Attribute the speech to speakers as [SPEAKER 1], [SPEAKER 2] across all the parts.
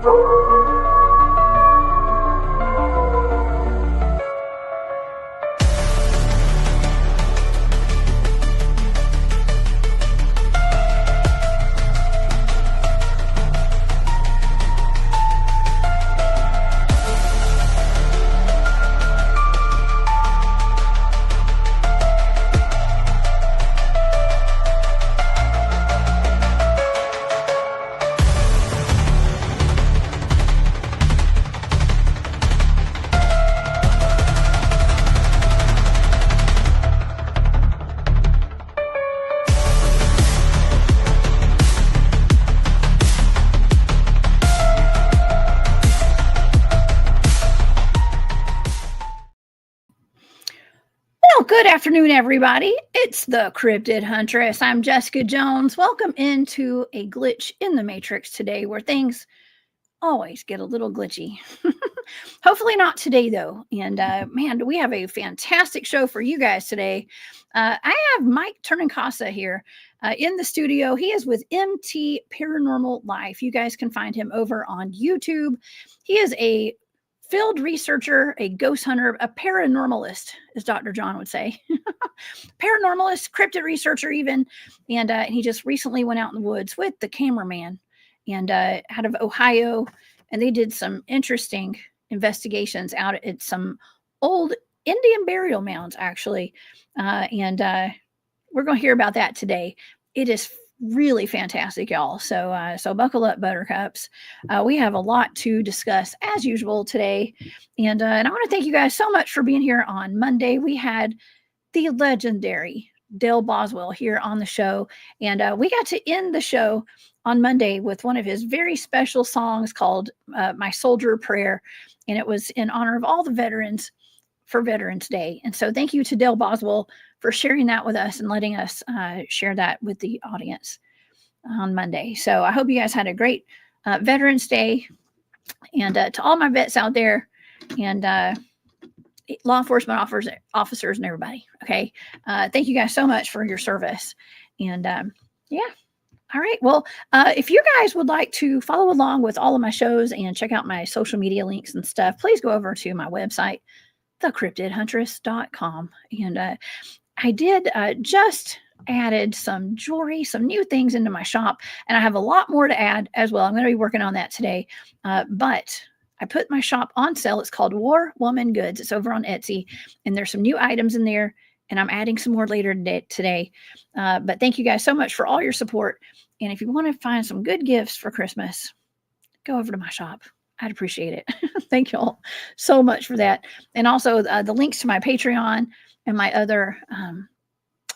[SPEAKER 1] Good afternoon, everybody. It's the Cryptid Huntress. I'm Jessica Jones. Welcome into a glitch in the Matrix today where things always get a little glitchy. Hopefully not today, though. And man, do we have a fantastic show for you guys today. I have Mike Tornicasa here in the studio. He is with MT Paranormal Life. You guys can find him over on YouTube. He is a field researcher, a ghost hunter, a paranormalist, as Dr. John would say. Paranormalist, cryptid researcher even. And he just recently went out in the woods with the Cameraman and out of Ohio. And they did some interesting investigations out at some old Indian burial mounds, actually. And we're going to hear about that today. It is really fantastic, y'all. So buckle up, buttercups. We have a lot to discuss as usual today. And I want to thank you guys so much for being here on Monday. We had the legendary Dale Boswell here on the show. And we got to end the show on Monday with one of his very special songs called My Soldier Prayer. And it was in honor of all the veterans for Veterans Day. And so thank you to Dale Boswell for sharing that with us and letting us share that with the audience on Monday. So I hope you guys had a great Veterans Day. And to all my vets out there and law enforcement officers and everybody. Okay. Thank you guys so much for your service. And yeah. All right. Well, if you guys would like to follow along with all of my shows and check out my social media links and stuff, please go over to my website, thecryptidhuntress.com. And I did just added some jewelry, some new things into my shop, and I have a lot more to add as well. I'm going to be working on that today. But I put my shop on sale. It's called War Woman Goods. It's over on Etsy, and there's some new items in there, and I'm adding some more later today. But thank you guys so much for all your support. And if you want to find some good gifts for Christmas, go over to my shop. I'd appreciate it. Thank you all so much for that. And also the links to my Patreon and my other,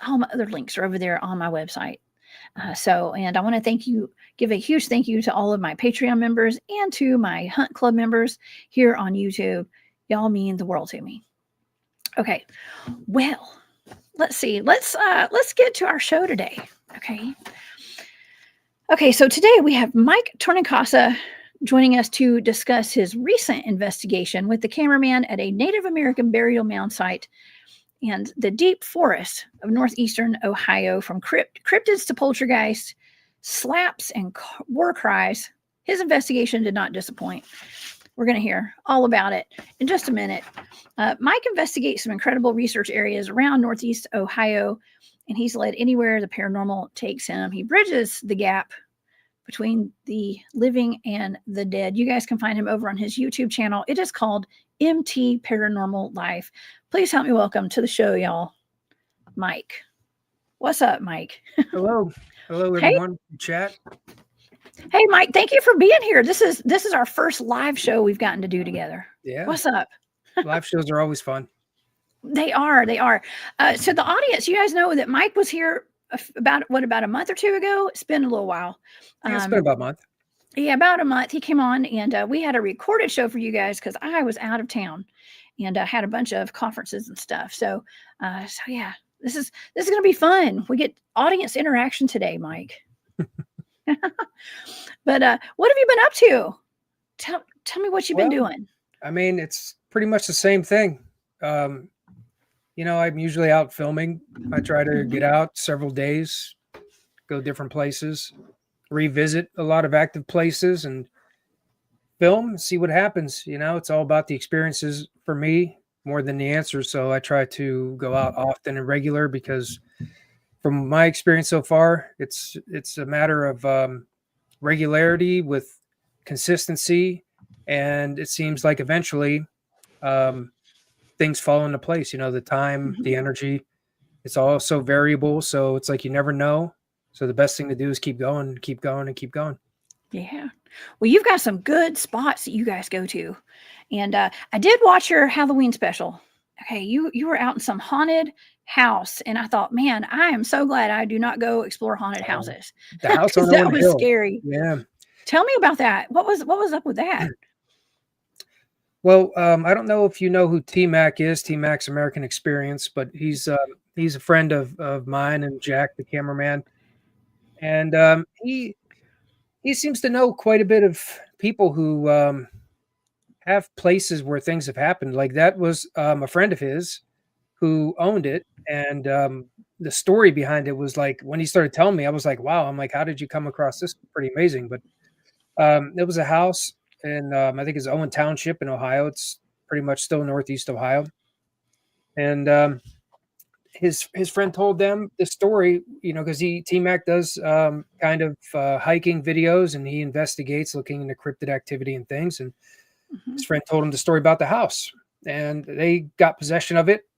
[SPEAKER 1] all my other links are over there on my website. And I want to give a huge thank you to all of my Patreon members and to my Hunt Club members here on YouTube. Y'all mean the world to me. Okay. Well, let's see. Let's get to our show today. Okay. So today we have Mike Tornicasa joining us to discuss his recent investigation with the Cameraman at a Native American burial mound site and the deep forest of northeastern Ohio, from cryptids to poltergeists, slaps, and war cries. His investigation did not disappoint. We're going to hear all about it in just a minute. Mike investigates some incredible research areas around northeast Ohio, and he's led anywhere the paranormal takes him. He bridges the gap between the living and the dead. You guys can find him over on his YouTube channel. It is called MT Paranormal Life. Please help me welcome to the show, y'all, Mike. What's up, Mike?
[SPEAKER 2] Hello. Hello, everyone. Hey. Chat.
[SPEAKER 1] Hey, Mike, thank you for being here. This is our first live show we've gotten to do together.
[SPEAKER 2] Yeah.
[SPEAKER 1] What's up?
[SPEAKER 2] Live shows are always fun.
[SPEAKER 1] They are. So the audience, you guys know that Mike was here about a month or two ago. It's been a little while.
[SPEAKER 2] It's been about a month.
[SPEAKER 1] Yeah, about a month. He came on, and we had a recorded show for you guys because I was out of town and had a bunch of conferences and stuff. So yeah, this is going to be fun. We get audience interaction today, Mike. But what have you been up to? Tell me what you've been doing.
[SPEAKER 2] I mean, it's pretty much the same thing. I'm usually out filming. I try to get out several days, go different places, revisit a lot of active places, and film, see what happens. It's all about the experiences for me more than the answers. So I try to go out often and regular because from my experience so far, it's a matter of regularity with consistency, and it seems like eventually um, things fall into place. The time,
[SPEAKER 1] Mhm.
[SPEAKER 2] the energy, it's all so variable. So it's like you never know. So the best thing to do is keep going, keep going, and keep going.
[SPEAKER 1] Yeah. Well, you've got some good spots that you guys go to. And I did watch your Halloween special. Okay, you were out in some haunted house, and I thought, man, I am so glad I do not go explore haunted
[SPEAKER 2] Um,
[SPEAKER 1] houses
[SPEAKER 2] the house
[SPEAKER 1] because
[SPEAKER 2] on
[SPEAKER 1] that
[SPEAKER 2] Owen
[SPEAKER 1] was
[SPEAKER 2] Hill.
[SPEAKER 1] scary.
[SPEAKER 2] Yeah.
[SPEAKER 1] Tell me about that. What was up with that?
[SPEAKER 2] Well, I don't know if you know who T Mac is, T Mac's American Experience, but he's a friend of mine and Jack, the cameraman, and he seems to know quite a bit of people who have places where things have happened. Like that was a friend of his who owned it, and the story behind it was like when he started telling me, I was like, wow. I'm like, how did you come across this? Pretty amazing. But it was a house in I think it's Owen Township in Ohio. It's pretty much still Northeast Ohio, and his friend told them the story, because he T Mac does kind of hiking videos and he investigates, looking into cryptid activity and things. And
[SPEAKER 1] Mhm.
[SPEAKER 2] his friend told him the story about the house, and they got possession of it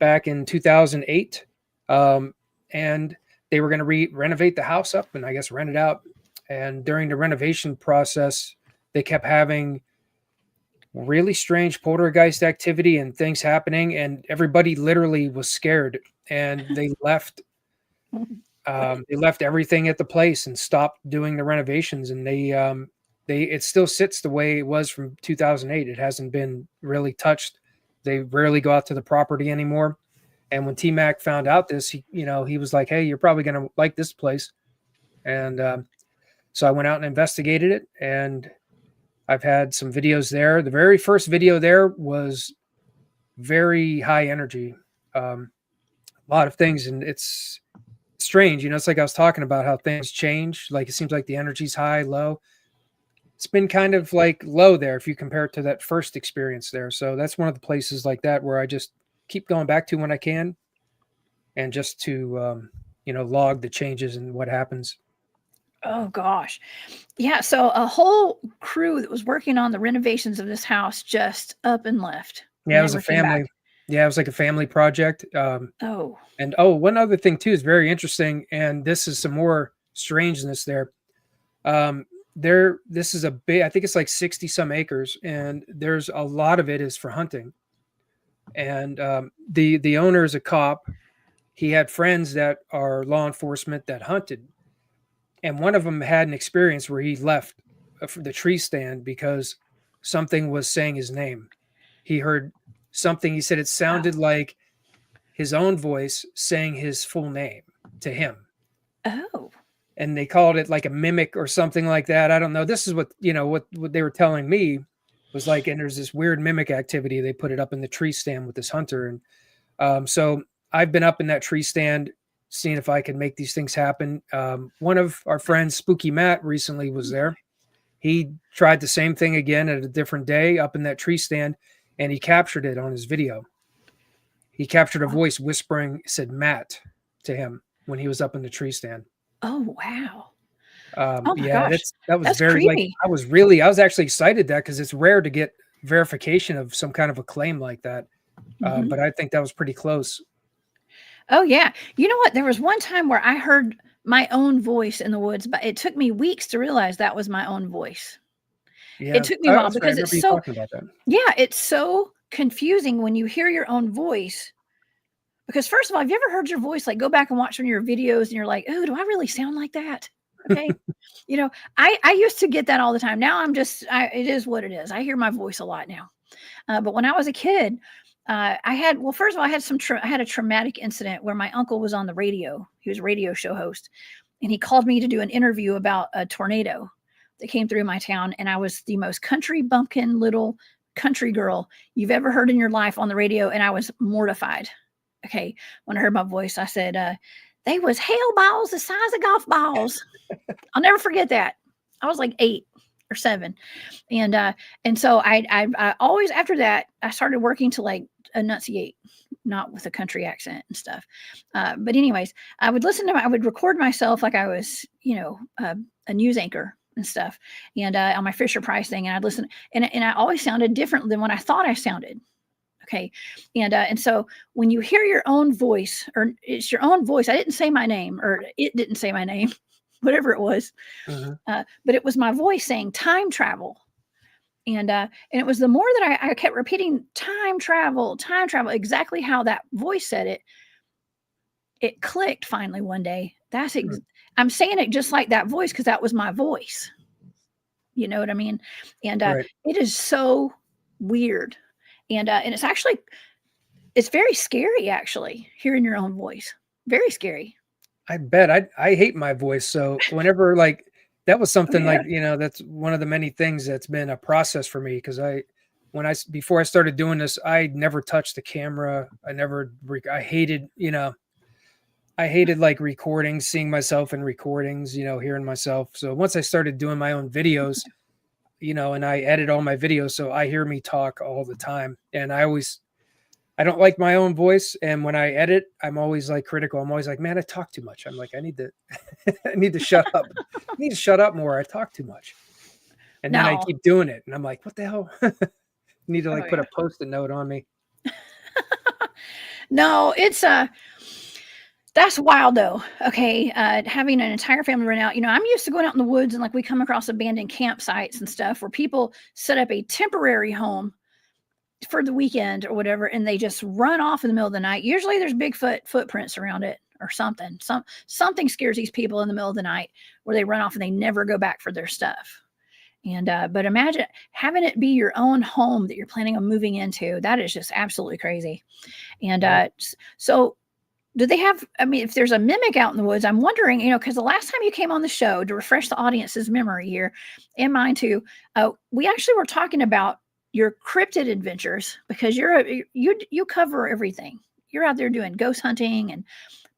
[SPEAKER 2] back in 2008, and they were going to renovate the house up and I guess rent it out. And during the renovation process, they kept having really strange poltergeist activity and things happening, and everybody literally was scared, and they left everything at the place and stopped doing the renovations, and they it still sits the way it was from 2008. It hasn't been really touched. They rarely go out to the property anymore. And when T Mac found out this, he was like, hey, you're probably going to like this place. And so I went out and investigated it, and I've had some videos there. The very first video there was very high energy, a lot of things, and it's strange. It's like I was talking about how things change. Like it seems like the energy's high, low. It's been kind of like low there if you compare it to that first experience there. So that's one of the places like that where I just keep going back to when I can, and just to log the changes and what happens.
[SPEAKER 1] Oh gosh. Yeah, so a whole crew that was working on the renovations of this house just up and left
[SPEAKER 2] Yeah,
[SPEAKER 1] and
[SPEAKER 2] it was a
[SPEAKER 1] never came back.
[SPEAKER 2] family. Yeah, it was like a family project.
[SPEAKER 1] Oh.
[SPEAKER 2] And oh, one other thing too is very interesting, and this is some more strangeness there. Um, this is a big. I think it's like 60 some acres, and there's a lot of it is for hunting. And the owner is a cop. He had friends that are law enforcement that hunted, and one of them had an experience where he left the tree stand because something was saying his name. He heard something. He said it
[SPEAKER 1] Wow.
[SPEAKER 2] sounded like his own voice saying his full name to him.
[SPEAKER 1] Oh.
[SPEAKER 2] And they called it like a mimic or something like that. I don't know. This is what, what they were telling me was like, and there's this weird mimic activity. They put it up in the tree stand with this hunter. And so I've been up in that tree stand, seeing if I could make these things happen. One of our friends, Spooky Matt, recently was there. He tried the same thing again at a different day up in that tree stand, and he captured it on his video. He captured a voice whispering, said Matt to him when he was up in the tree stand.
[SPEAKER 1] Oh, wow. Oh my
[SPEAKER 2] Yeah,
[SPEAKER 1] gosh.
[SPEAKER 2] that was
[SPEAKER 1] That's
[SPEAKER 2] very like
[SPEAKER 1] creepy.
[SPEAKER 2] I was actually excited that because it's rare to get verification of some kind of a claim like that.
[SPEAKER 1] Mhm.
[SPEAKER 2] But I think that was pretty close.
[SPEAKER 1] Oh, yeah. You know what? There was one time where I heard my own voice in the woods, but it took me weeks to realize that was my own voice. It
[SPEAKER 2] Yeah,
[SPEAKER 1] took me a while
[SPEAKER 2] that's right. I
[SPEAKER 1] because it's
[SPEAKER 2] remember you
[SPEAKER 1] so
[SPEAKER 2] talking about that.
[SPEAKER 1] yeah, it's so confusing when you hear your own voice. Because first of all, have you ever heard your voice? Like, go back and watch one of your videos, and you're like, "Oh, do I really sound like that?" Okay, you know, I used to get that all the time. Now I'm just, it is what it is. I hear my voice a lot now. But when I was a kid, I had well, first of all, I had a traumatic incident where my uncle was on the radio. He was a radio show host, and he called me to do an interview about a tornado that came through my town, and I was the most country bumpkin little country girl you've ever heard in your life on the radio, and I was mortified. Okay, when I heard my voice, I said, "They was hail balls the size of golf balls." I'll never forget that. I was like 8. or 7. And so I always, after that, I started working to like enunciate, not with a country accent and stuff. But anyways, I would I would record myself like I was, a news anchor and stuff, and on my Fisher Price thing, and I'd listen, and I always sounded different than what I thought I sounded. Okay, and so when you hear your own voice, or it's your own voice, I didn't say my name, or it didn't say my name, whatever it was, but it was my voice saying time travel. And it was the more that I kept repeating time travel, exactly how that voice said it. It clicked finally one day. I'm saying it just like that voice because that was my voice. You know what I mean? And
[SPEAKER 2] Right.
[SPEAKER 1] it is so weird, and it's very scary actually hearing your own voice. Very scary.
[SPEAKER 2] I bet. I hate my voice. So whenever like that was something
[SPEAKER 1] Yeah.
[SPEAKER 2] like, that's one of the many things that's been a process for me because before I started doing this, I never touched the camera. I hated like recordings, seeing myself in recordings, hearing myself. So once I started doing my own videos, and I edit all my videos, so I hear me talk all the time. And I don't like my own voice. And when I edit, I'm always like critical. I'm always like, man, I talk too much. I'm like, I need to, I need to shut up. I need to shut up more. I talk too much. And then I
[SPEAKER 1] No.
[SPEAKER 2] keep doing it. And I'm like, what the hell? Need to
[SPEAKER 1] Oh,
[SPEAKER 2] like put
[SPEAKER 1] yeah.
[SPEAKER 2] a post-it note on me.
[SPEAKER 1] No, it's that's wild though. Okay. Having an entire family run out, I'm used to going out in the woods and like we come across abandoned campsites and stuff where people set up a temporary home for the weekend or whatever, and they just run off in the middle of the night. Usually there's Bigfoot footprints around it or something. Something scares these people in the middle of the night where they run off and they never go back for their stuff. And but imagine having it be your own home that you're planning on moving into. That is just absolutely crazy. And so do they have, I mean, if there's a mimic out in the woods, I'm wondering, because the last time you came on the show, to refresh the audience's memory here and mine too, we actually were talking about your cryptid adventures because you cover everything. You're out there doing ghost hunting and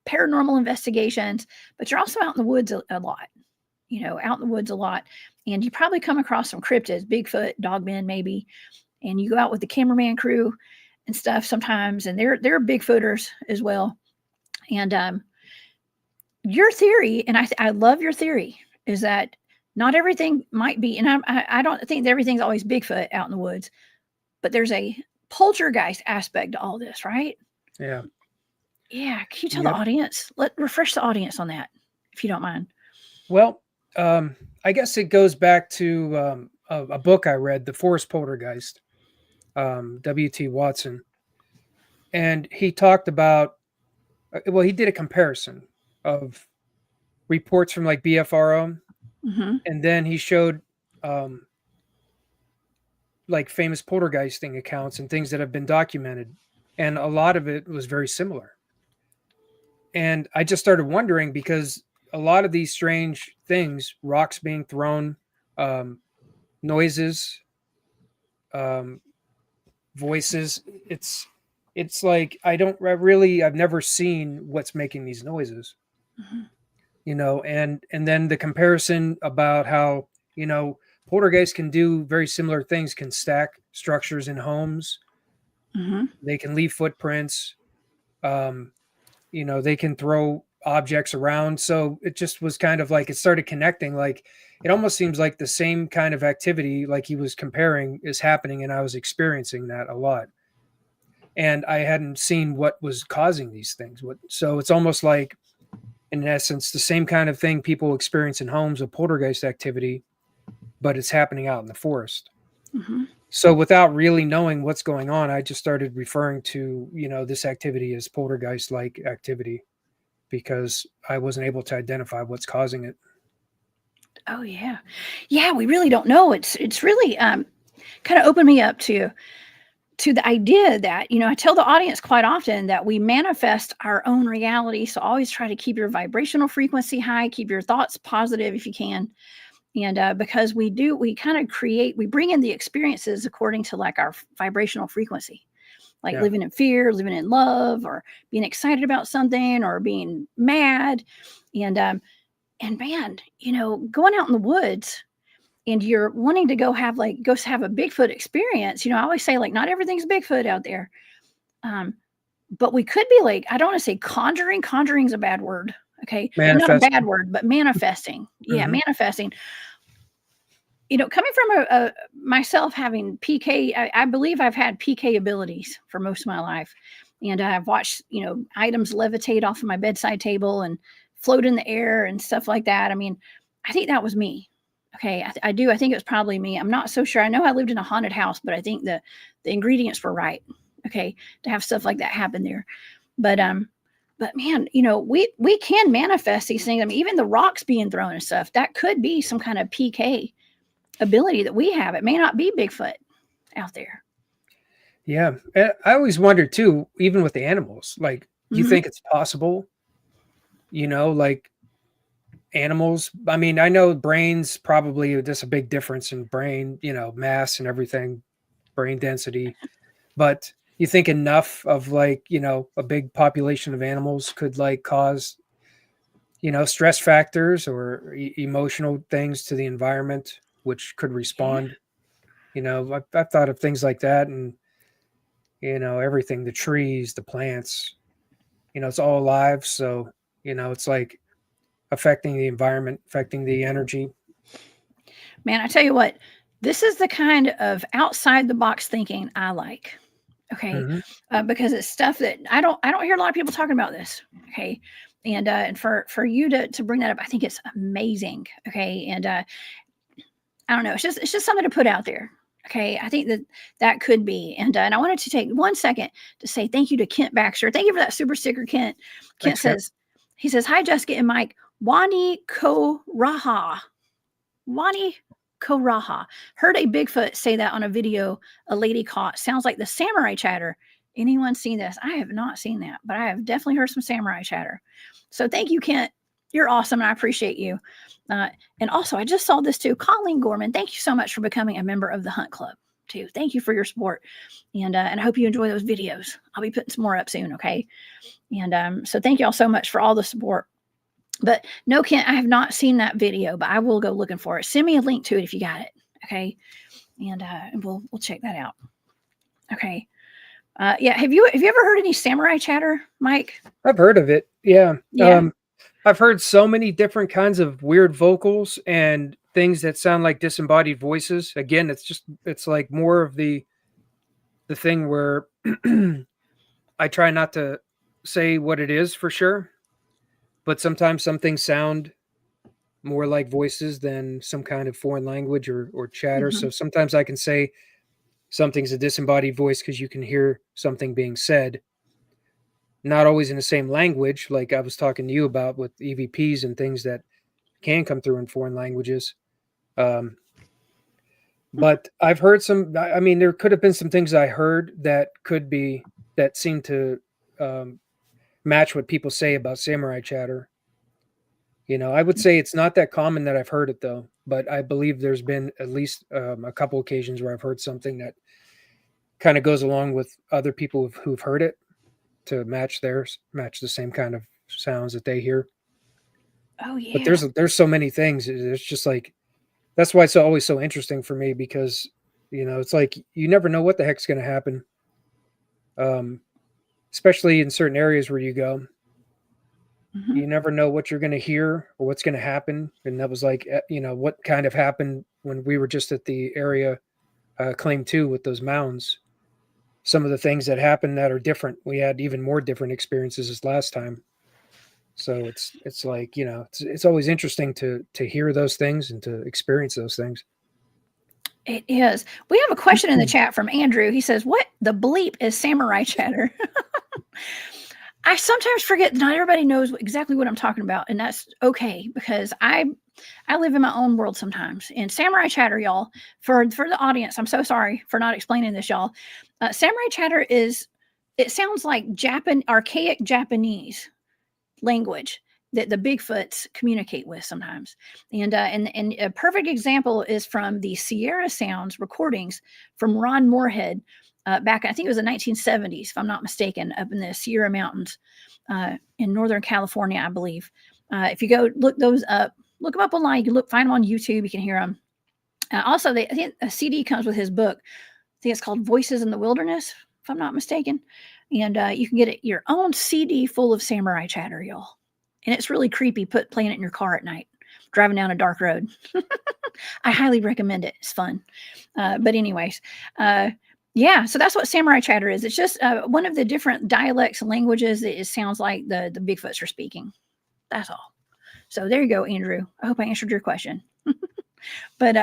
[SPEAKER 1] paranormal investigations, but you're also out in the woods a lot, out in the woods a lot. And you probably come across some cryptids, Bigfoot, Dogman maybe, and you go out with the cameraman crew and stuff sometimes, and they're Bigfooters as well. And your theory, and I love your theory, is that not everything might be, and I don't think that everything's always Bigfoot out in the woods, but there's a poltergeist aspect to all this, right?
[SPEAKER 2] Yeah.
[SPEAKER 1] Yeah. Can you tell the audience? Refresh the audience on that, if you don't mind.
[SPEAKER 2] Well, I guess it goes back to a book I read, The Forest Poltergeist, W.T. Watson. And he talked about, he did a comparison of reports from like BFRO. And then he showed like famous poltergeisting accounts and things that have been documented. And a lot of it was very similar. And I just started wondering because a lot of these strange things, rocks being thrown, noises, voices, it's like I've never seen what's making these noises. And then the comparison about how, poltergeists can do very similar things, can stack structures in homes. They can leave footprints. They can throw objects around. So it just was kind of like, it started connecting. Like, it almost seems like the same kind of activity, like he was comparing, is happening. And I was experiencing that a lot. And I hadn't seen what was causing these things. So it's almost like, in essence, the same kind of thing people experience in homes of poltergeist activity, but it's happening out in the forest. So without really knowing what's going on, I just started referring to, this activity as poltergeist-like activity because I wasn't able to identify what's causing it.
[SPEAKER 1] Oh yeah. Yeah, we really don't know. It's really kind of opened me up to the idea that, I tell the audience quite often that we manifest our own reality. So always try to keep your vibrational frequency high, keep your thoughts positive if you can. And because we kind of we bring in the experiences according to like our vibrational frequency, like living in fear, living in love, or being excited about something, or being mad. And man, going out in the woods, and you're wanting to go have a Bigfoot experience, I always say, like, not everything's Bigfoot out there. But we could be like, I don't want to say conjuring. Conjuring's a bad word. Okay. Well, not a bad word, but manifesting. Yeah.
[SPEAKER 2] Mm-hmm.
[SPEAKER 1] Manifesting. Coming from myself having PK, I believe I've had PK abilities for most of my life. And I've watched, items levitate off of my bedside table and float in the air and stuff like that. I mean, I think that was me. Okay. I do. I think it was probably me. I'm not so sure. I know I lived in a haunted house, but I think the ingredients were right. Okay. To have stuff like that happen there. But man, we can manifest these things. I mean, even the rocks being thrown and stuff, that could be some kind of PK ability that we have. It may not be Bigfoot out there.
[SPEAKER 2] Yeah. I always wonder too, even with the animals, like, do you think it's possible, like animals? I mean, I know brains, probably there's a big difference in brain, mass and everything, brain density, but you think enough of, like, a big population of animals could, like, cause, stress factors or emotional things to the environment, which could respond. I've thought of things like that, and everything, the trees, the plants, it's all alive. So, it's like affecting the environment, affecting the energy.
[SPEAKER 1] Man, I tell you what, this is the kind of outside the box thinking I like. Okay. Because it's stuff that I don't hear a lot of people talking about this. Okay. And for you to bring that up, I think it's amazing. Okay. And I don't know. It's just something to put out there. Okay. I think that could be. And I wanted to take 1 second to say thank you to Kent Baxter. Thank you for that super sticker, Kent. Kent says, he says, "Hi, Jessica and Mike. Wani Koraha. Wani Koraha. Heard a Bigfoot say that on a video a lady caught. Sounds like the samurai chatter. Anyone seen this? I have not seen that, but I have definitely heard some samurai chatter. So thank you, Kent. You're awesome, and I appreciate you. And also, I just saw this too. Colleen Gorman, thank you so much for becoming a member of the Hunt Club too. Thank you for your support, and I hope you enjoy those videos. I'll be putting some more up soon, okay? And so thank you all so much for all the support. But no, Kent, I have not seen that video, but I will go looking for it. Send me a link to it if you got it, okay? And we'll check that out. Okay. Yeah. Have you ever heard any samurai chatter, Mike?
[SPEAKER 2] I've heard of it. Yeah. I've heard so many different kinds of weird vocals and things that sound like disembodied voices. Again, it's like more of the thing where I try not to say what it is for sure, but sometimes some things sound more like voices than some kind of foreign language or chatter. So sometimes I can say something's a disembodied voice because you can hear something being said. Not always in the same language, like I was talking to you about with EVPs and things that can come through in foreign languages. But I've heard some, I mean, there could have been some things I heard that seem to match what people say about samurai chatter. I would say it's not that common that I've heard it though, but I believe there's been at least a couple occasions where I've heard something that kind of goes along with other people who've heard it, to match the same kind of sounds that they hear.
[SPEAKER 1] Oh yeah.
[SPEAKER 2] But there's so many things. It's just like, that's why it's always so interesting for me, because it's like you never know what the heck's going to happen. Especially in certain areas where you go, you never know what you're going to hear or what's going to happen. And that was like, what kind of happened when we were just at the area claim 2 with those mounds. Some of the things that happened that are different. We had even more different experiences this last time. So it's like, it's always interesting to hear those things and to experience those things.
[SPEAKER 1] It is. We have a question in the chat from Andrew. He says, "What the bleep is samurai chatter?" I sometimes forget that not everybody knows exactly what I'm talking about, and that's okay, because I live in my own world sometimes. And samurai chatter, y'all, for the audience, I'm so sorry for not explaining this, y'all. Samurai chatter it sounds like archaic Japanese language that the Bigfoots communicate with sometimes. And a perfect example is from the Sierra Sounds recordings from Ron Moorhead back, I think it was the 1970s, if I'm not mistaken, up in the Sierra Mountains in Northern California, I believe. If you go look them up online, you can find them on YouTube, you can hear them. Also, I think a CD comes with his book. I think it's called Voices in the Wilderness, if I'm not mistaken. And you can get your own CD full of samurai chatter, y'all. And it's really creepy. Playing it in your car at night, driving down a dark road. I highly recommend it. It's fun. But anyways, yeah. So that's what samurai chatter is. It's just one of the different dialects and languages that it sounds like the Bigfoots are speaking. That's all. So there you go, Andrew. I hope I answered your question. But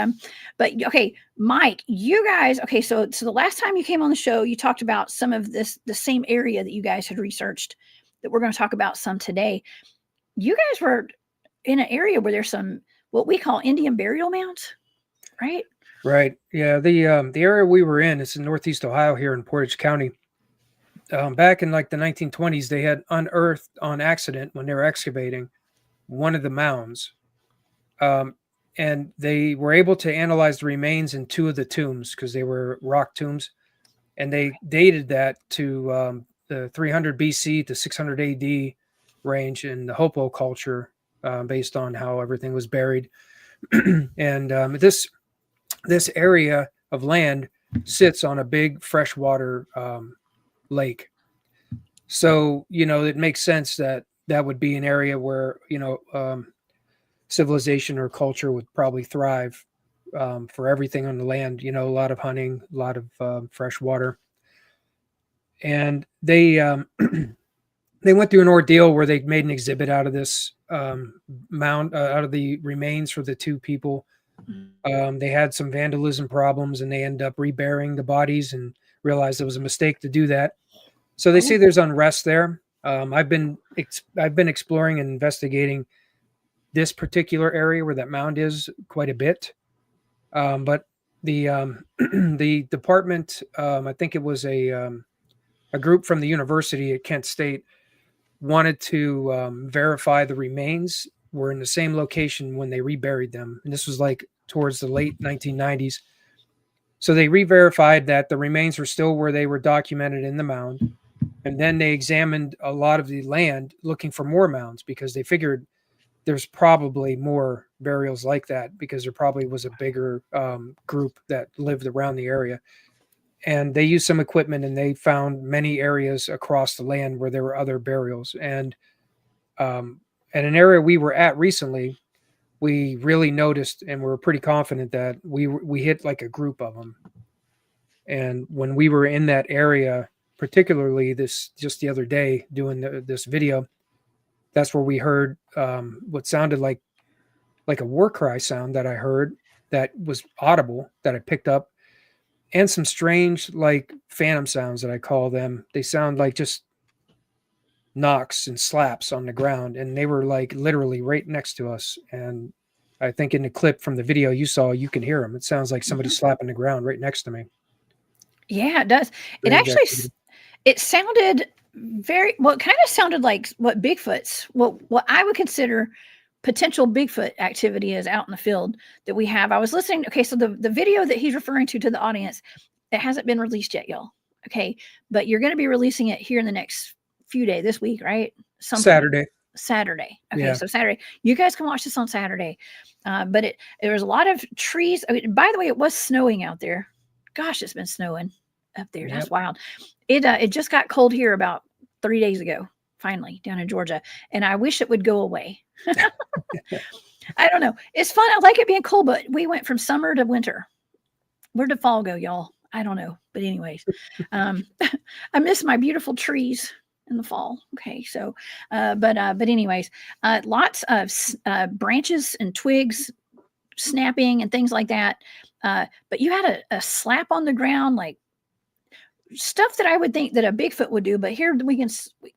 [SPEAKER 1] okay, Mike, you guys, okay, so the last time you came on the show, you talked about some of the same area that you guys had researched that we're going to talk about some today. You guys were in an area where there's some what we call Indian burial mounds, right?
[SPEAKER 2] Right. Yeah. The area we were in is in Northeast Ohio here in Portage County. Back in like the 1920s, they had unearthed on accident when they were excavating one of the mounds. And they were able to analyze the remains in two of the tombs because they were rock tombs. And they dated that to the 300 BC to 600 AD range in the Hopo culture based on how everything was buried. And this area of land sits on a big freshwater lake. So, it makes sense that would be an area where, civilization or culture would probably thrive for everything on the land, a lot of hunting, a lot of fresh water. And they they went through an ordeal where they made an exhibit out of this mound, out of the remains for the two people. They had some vandalism problems and they ended up reburying the bodies and realized it was a mistake to do that. So they say there's unrest there. I've been exploring and investigating this particular area where that mound is quite a bit. But the the department, I think it was a group from the university at Kent State, wanted to verify the remains were in the same location when they reburied them. And this was like towards the late 1990s. So they re-verified that the remains were still where they were documented in the mound. And then they examined a lot of the land looking for more mounds because they figured there's probably more burials like that because there probably was a bigger group that lived around the area. And they used some equipment and they found many areas across the land where there were other burials. And at an area we were at recently, we really noticed and we're pretty confident that we hit like a group of them. And when we were in that area, particularly just the other day doing this video, that's where we heard what sounded like a war cry sound that I heard that was audible that I picked up, and some strange like phantom sounds that I call them. They sound like just knocks and slaps on the ground, and they were like literally right next to us. And I think in the clip from the video you saw, you can hear them. It sounds like somebody slapping the ground right next to me.
[SPEAKER 1] Yeah, it does. It actually, it sounded very well. It kind of sounded like what Bigfoot's, what I would consider potential Bigfoot activity is out in the field that we have. I was listening. Okay, so the video that he's referring to the audience, it hasn't been released yet, y'all. Okay, but you're going to be releasing it here in the next few days, this week, right?
[SPEAKER 2] Saturday.
[SPEAKER 1] Okay,
[SPEAKER 2] yeah.
[SPEAKER 1] So Saturday, you guys can watch this on Saturday. But there was a lot of trees. I mean, by the way, it was snowing out there. Gosh, it's been snowing up there. Yep. That's wild. It just got cold here about 3 days ago, finally, down in Georgia. And I wish it would go away. I don't know. It's fun. I like it being cold, but we went from summer to winter. Where did fall go, y'all? I don't know. But anyways, I miss my beautiful trees in the fall. Okay. So, but anyways, lots of branches and twigs snapping and things like that. But you had a slap on the ground, like stuff that I would think that a Bigfoot would do. But here we can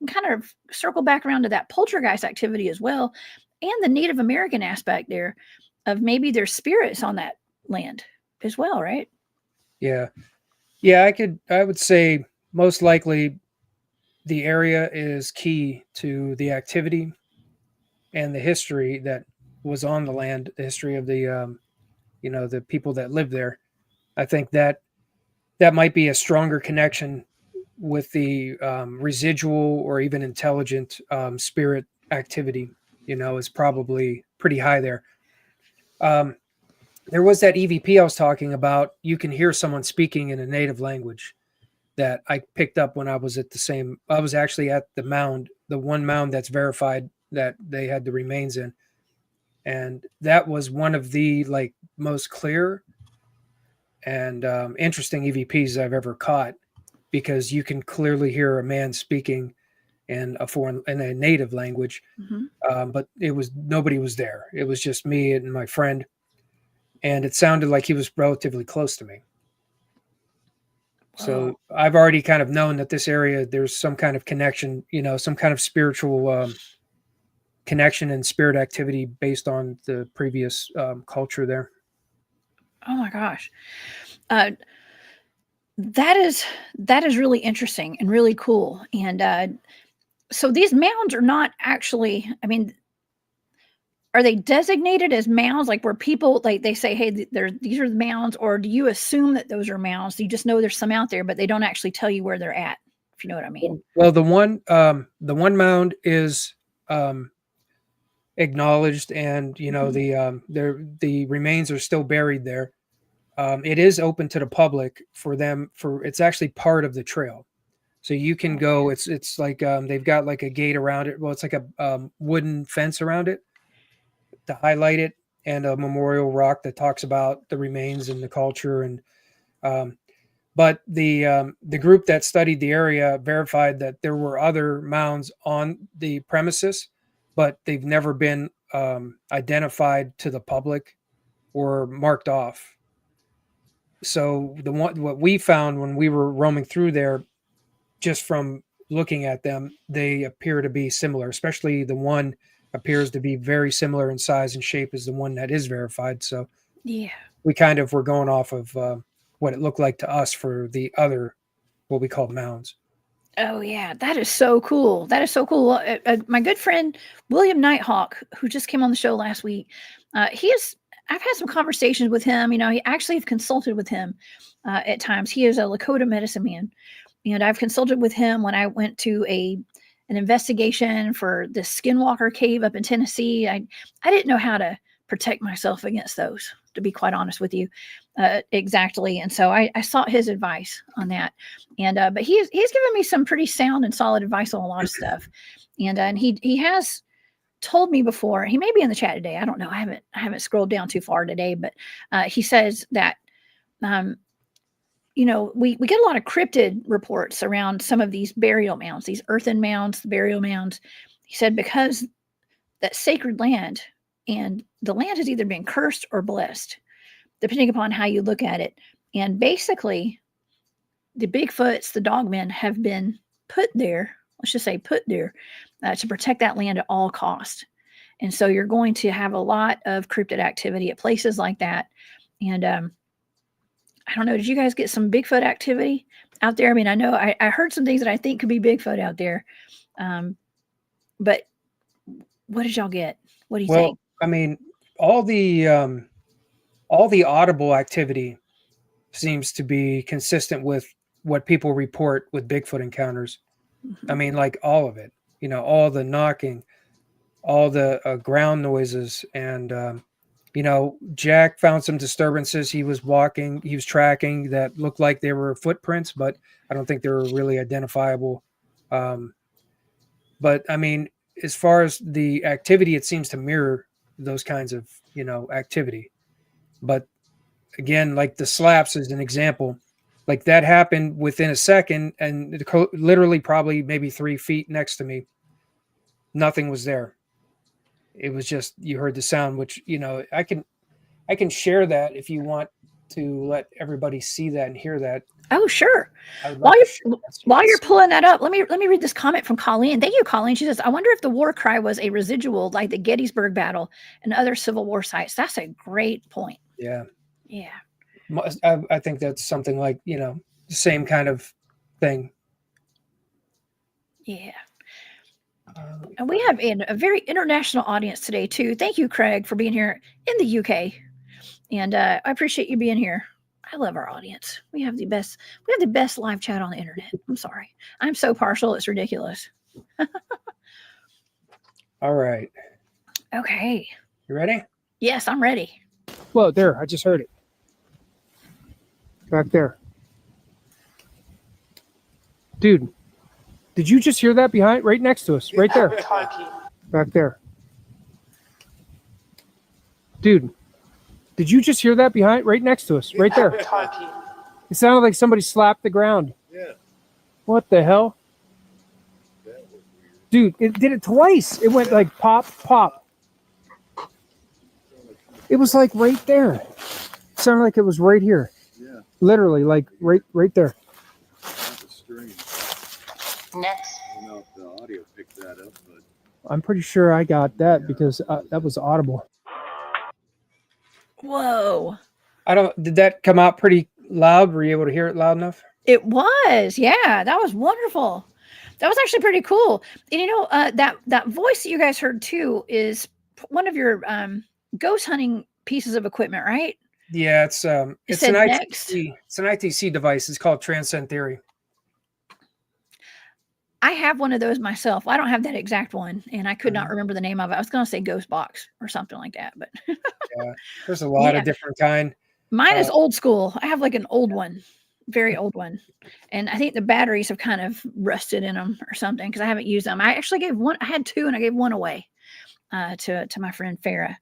[SPEAKER 1] kind of circle back around to that poltergeist activity as well, and the Native American aspect there of maybe there's spirits on that land as well, right?
[SPEAKER 2] Yeah. I would say most likely the area is key to the activity and the history that was on the land, the history of the the people that live there. I think that might be a stronger connection with the residual or even intelligent spirit activity, is probably pretty high there. There was that EVP I was talking about. You can hear someone speaking in a native language that I picked up when I was at I was actually at the mound, the one mound that's verified that they had the remains in. And that was one of the like most clear and interesting EVPs I've ever caught, because you can clearly hear a man speaking in a native language. But nobody was there. It was just me and my friend. And it sounded like he was relatively close to me. So I've already kind of known that this area, there's some kind of connection, some kind of spiritual connection and spirit activity based on the previous culture there.
[SPEAKER 1] Oh my gosh. That is really interesting and really cool. And so these mounds are not actually, I mean, are they designated as mounds, like where people like they say, hey, these are the mounds, or do you assume that those are mounds? Do you just know there's some out there, but they don't actually tell you where they're at, if you know what I mean?
[SPEAKER 2] Well, the one mound is acknowledged, and the remains are still buried there. It is open to the public it's actually part of the trail, so you can go. It's like they've got like a gate around it. Well, it's like a wooden fence around it to highlight it, and a memorial rock that talks about the remains and the culture. And but the group that studied the area verified that there were other mounds on the premises, but they've never been identified to the public or marked off. So what we found when we were roaming through there, just from looking at them, they appear to be similar. Especially the one appears to be very similar in size and shape as the one that is verified. So
[SPEAKER 1] yeah,
[SPEAKER 2] we kind of were going off of what it looked like to us for the other, what we called mounds.
[SPEAKER 1] Oh yeah, that is so cool. That is so cool. My good friend William Nighthawk, who just came on the show last week, I've had some conversations with him. He actually have consulted with him at times. He is a Lakota medicine man, and I've consulted with him when I went to an investigation for the Skinwalker Cave up in Tennessee. I didn't know how to protect myself against those, to be quite honest with you, exactly. And so I sought his advice on that. And but he's given me some pretty sound and solid advice on a lot of stuff. And he has told me before. He may be in the chat today. I don't know. I haven't scrolled down too far today, but he says that we get a lot of cryptid reports around some of these burial mounds, these earthen mounds, the burial mounds. He said because that sacred land, and the land has either been cursed or blessed, depending upon how you look at it. And basically, the Bigfoots, the Dogmen, have been put there, let's just say put there, to protect that land at all costs. And so you're going to have a lot of cryptid activity at places like that. And I don't know, did you guys get some Bigfoot activity out there? I mean, I know I heard some things that I think could be Bigfoot out there. But what did y'all get? What do you think?
[SPEAKER 2] I mean, all the audible activity seems to be consistent with what people report with Bigfoot encounters. I mean, like all of it, all the knocking, all the ground noises. And, Jack found some disturbances. He was tracking that looked like they were footprints, but I don't think they were really identifiable. But I mean, as far as the activity, it seems to mirror those kinds of, activity. But again, like the slaps is an example. Like that happened within a second, and literally probably maybe 3 feet next to me. Nothing was there. It was just, you heard the sound, which, I can share that if you want to let everybody see that and hear that.
[SPEAKER 1] Oh, sure. While you're pulling that up, let me read this comment from Colleen. Thank you, Colleen. She says, I wonder if the war cry was a residual like the Gettysburg battle and other Civil War sites. That's a great point.
[SPEAKER 2] Yeah.
[SPEAKER 1] Yeah.
[SPEAKER 2] I think that's something like, the same kind of thing.
[SPEAKER 1] Yeah. And we have a very international audience today, too. Thank you, Craig, for being here in the UK. And I appreciate you being here. I love our audience. We have the best live chat on the internet. I'm sorry. I'm so partial. It's ridiculous.
[SPEAKER 2] All right.
[SPEAKER 1] Okay.
[SPEAKER 2] You ready?
[SPEAKER 1] Yes, I'm ready.
[SPEAKER 2] Whoa, there! I just heard it. Back there, dude. Did you just hear that behind, right next to us, right there? Back there, dude. Did you just hear that behind, right next to us, right there? It sounded like somebody slapped the ground.
[SPEAKER 3] Yeah.
[SPEAKER 2] What the hell?
[SPEAKER 3] That was weird.
[SPEAKER 2] Dude, it did it twice. It went like pop, pop. It was like right there. It sounded like it was right here.
[SPEAKER 3] Yeah.
[SPEAKER 2] Literally, like right there.
[SPEAKER 3] That was strange.
[SPEAKER 4] Next.
[SPEAKER 3] I don't know if the audio picked that up, but
[SPEAKER 2] I'm pretty sure I got that because that was audible.
[SPEAKER 1] Whoa.
[SPEAKER 2] Did that come out pretty loud? Were you able to hear it loud enough?
[SPEAKER 1] It was. Yeah, that was wonderful. That was actually pretty cool. And you know, that voice that you guys heard too is one of your ghost hunting pieces of equipment, right?
[SPEAKER 2] Yeah, it's an
[SPEAKER 1] said next.
[SPEAKER 2] ITC. It's an ITC device. It's called Transcend Theory.
[SPEAKER 1] I have one of those myself. I don't have that exact one, and I could not remember the name of it. I was going to say Ghost Box or something like that, but
[SPEAKER 2] Yeah, there's a lot of different kind.
[SPEAKER 1] Mine is old school. I have like an old one, very old one, and I think the batteries have kind of rusted in them or something because I haven't used them. I actually gave one. I had two, and I gave one away to my friend Farah,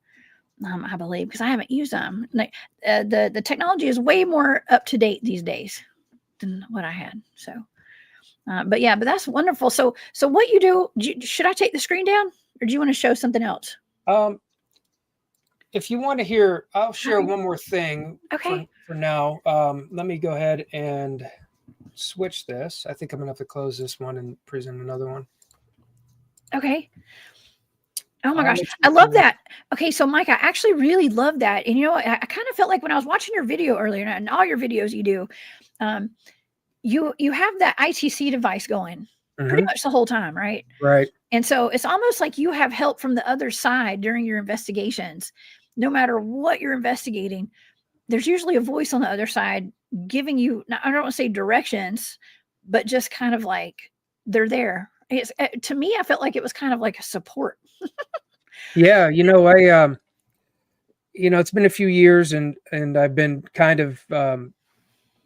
[SPEAKER 1] I believe, because I haven't used them. Like, the technology is way more up to date these days than what I had. So. But that's wonderful. So what you do, should I take the screen down or do you want to show something else?
[SPEAKER 2] If you want to hear, I'll share one more thing.
[SPEAKER 1] Okay.
[SPEAKER 2] For now, let me go ahead and switch this. I think I'm gonna have to close this one and present another one.
[SPEAKER 1] Okay. Oh my gosh. I love that. Okay. So Mike, I actually really love that. And you know, I kind of felt like when I was watching your video earlier and all your videos you do, you have that ITC device going pretty much the whole time, right?
[SPEAKER 2] Right.
[SPEAKER 1] And so it's almost like you have help from the other side during your investigations. No matter what you're investigating, there's usually a voice on the other side giving you, I don't want to say directions, but just kind of like they're there. It's, to me, I felt like it was kind of like a support.
[SPEAKER 2] Yeah, it's been a few years and I've been kind of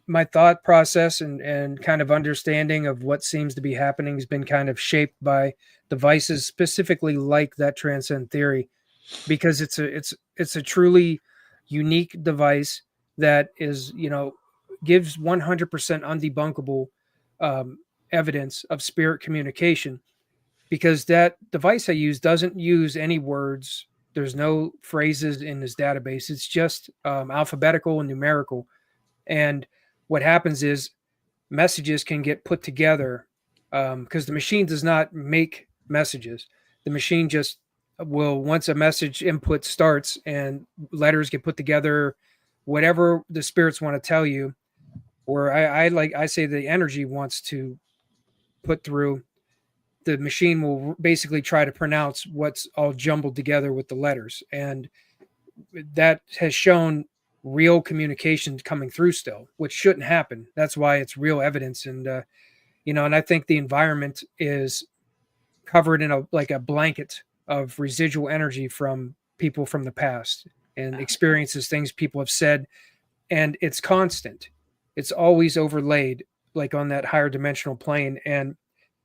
[SPEAKER 2] my thought process and kind of understanding of what seems to be happening has been kind of shaped by devices specifically like that Transcend Theory, because it's a truly unique device that is, gives 100% undebunkable evidence of spirit communication, because that device I use doesn't use any words. There's no phrases in this database. It's just alphabetical and numerical. And what happens is messages can get put together because the machine does not make messages. The machine just will, once a message input starts and letters get put together, whatever the spirits want to tell you, or I say the energy wants to put through, the machine will basically try to pronounce what's all jumbled together with the letters. And that has shown real communication coming through still, which shouldn't happen. That's why it's real evidence. And, and I think the environment is covered in a blanket of residual energy from people from the past and experiences, things people have said, and it's constant. It's always overlaid, like on that higher dimensional plane. And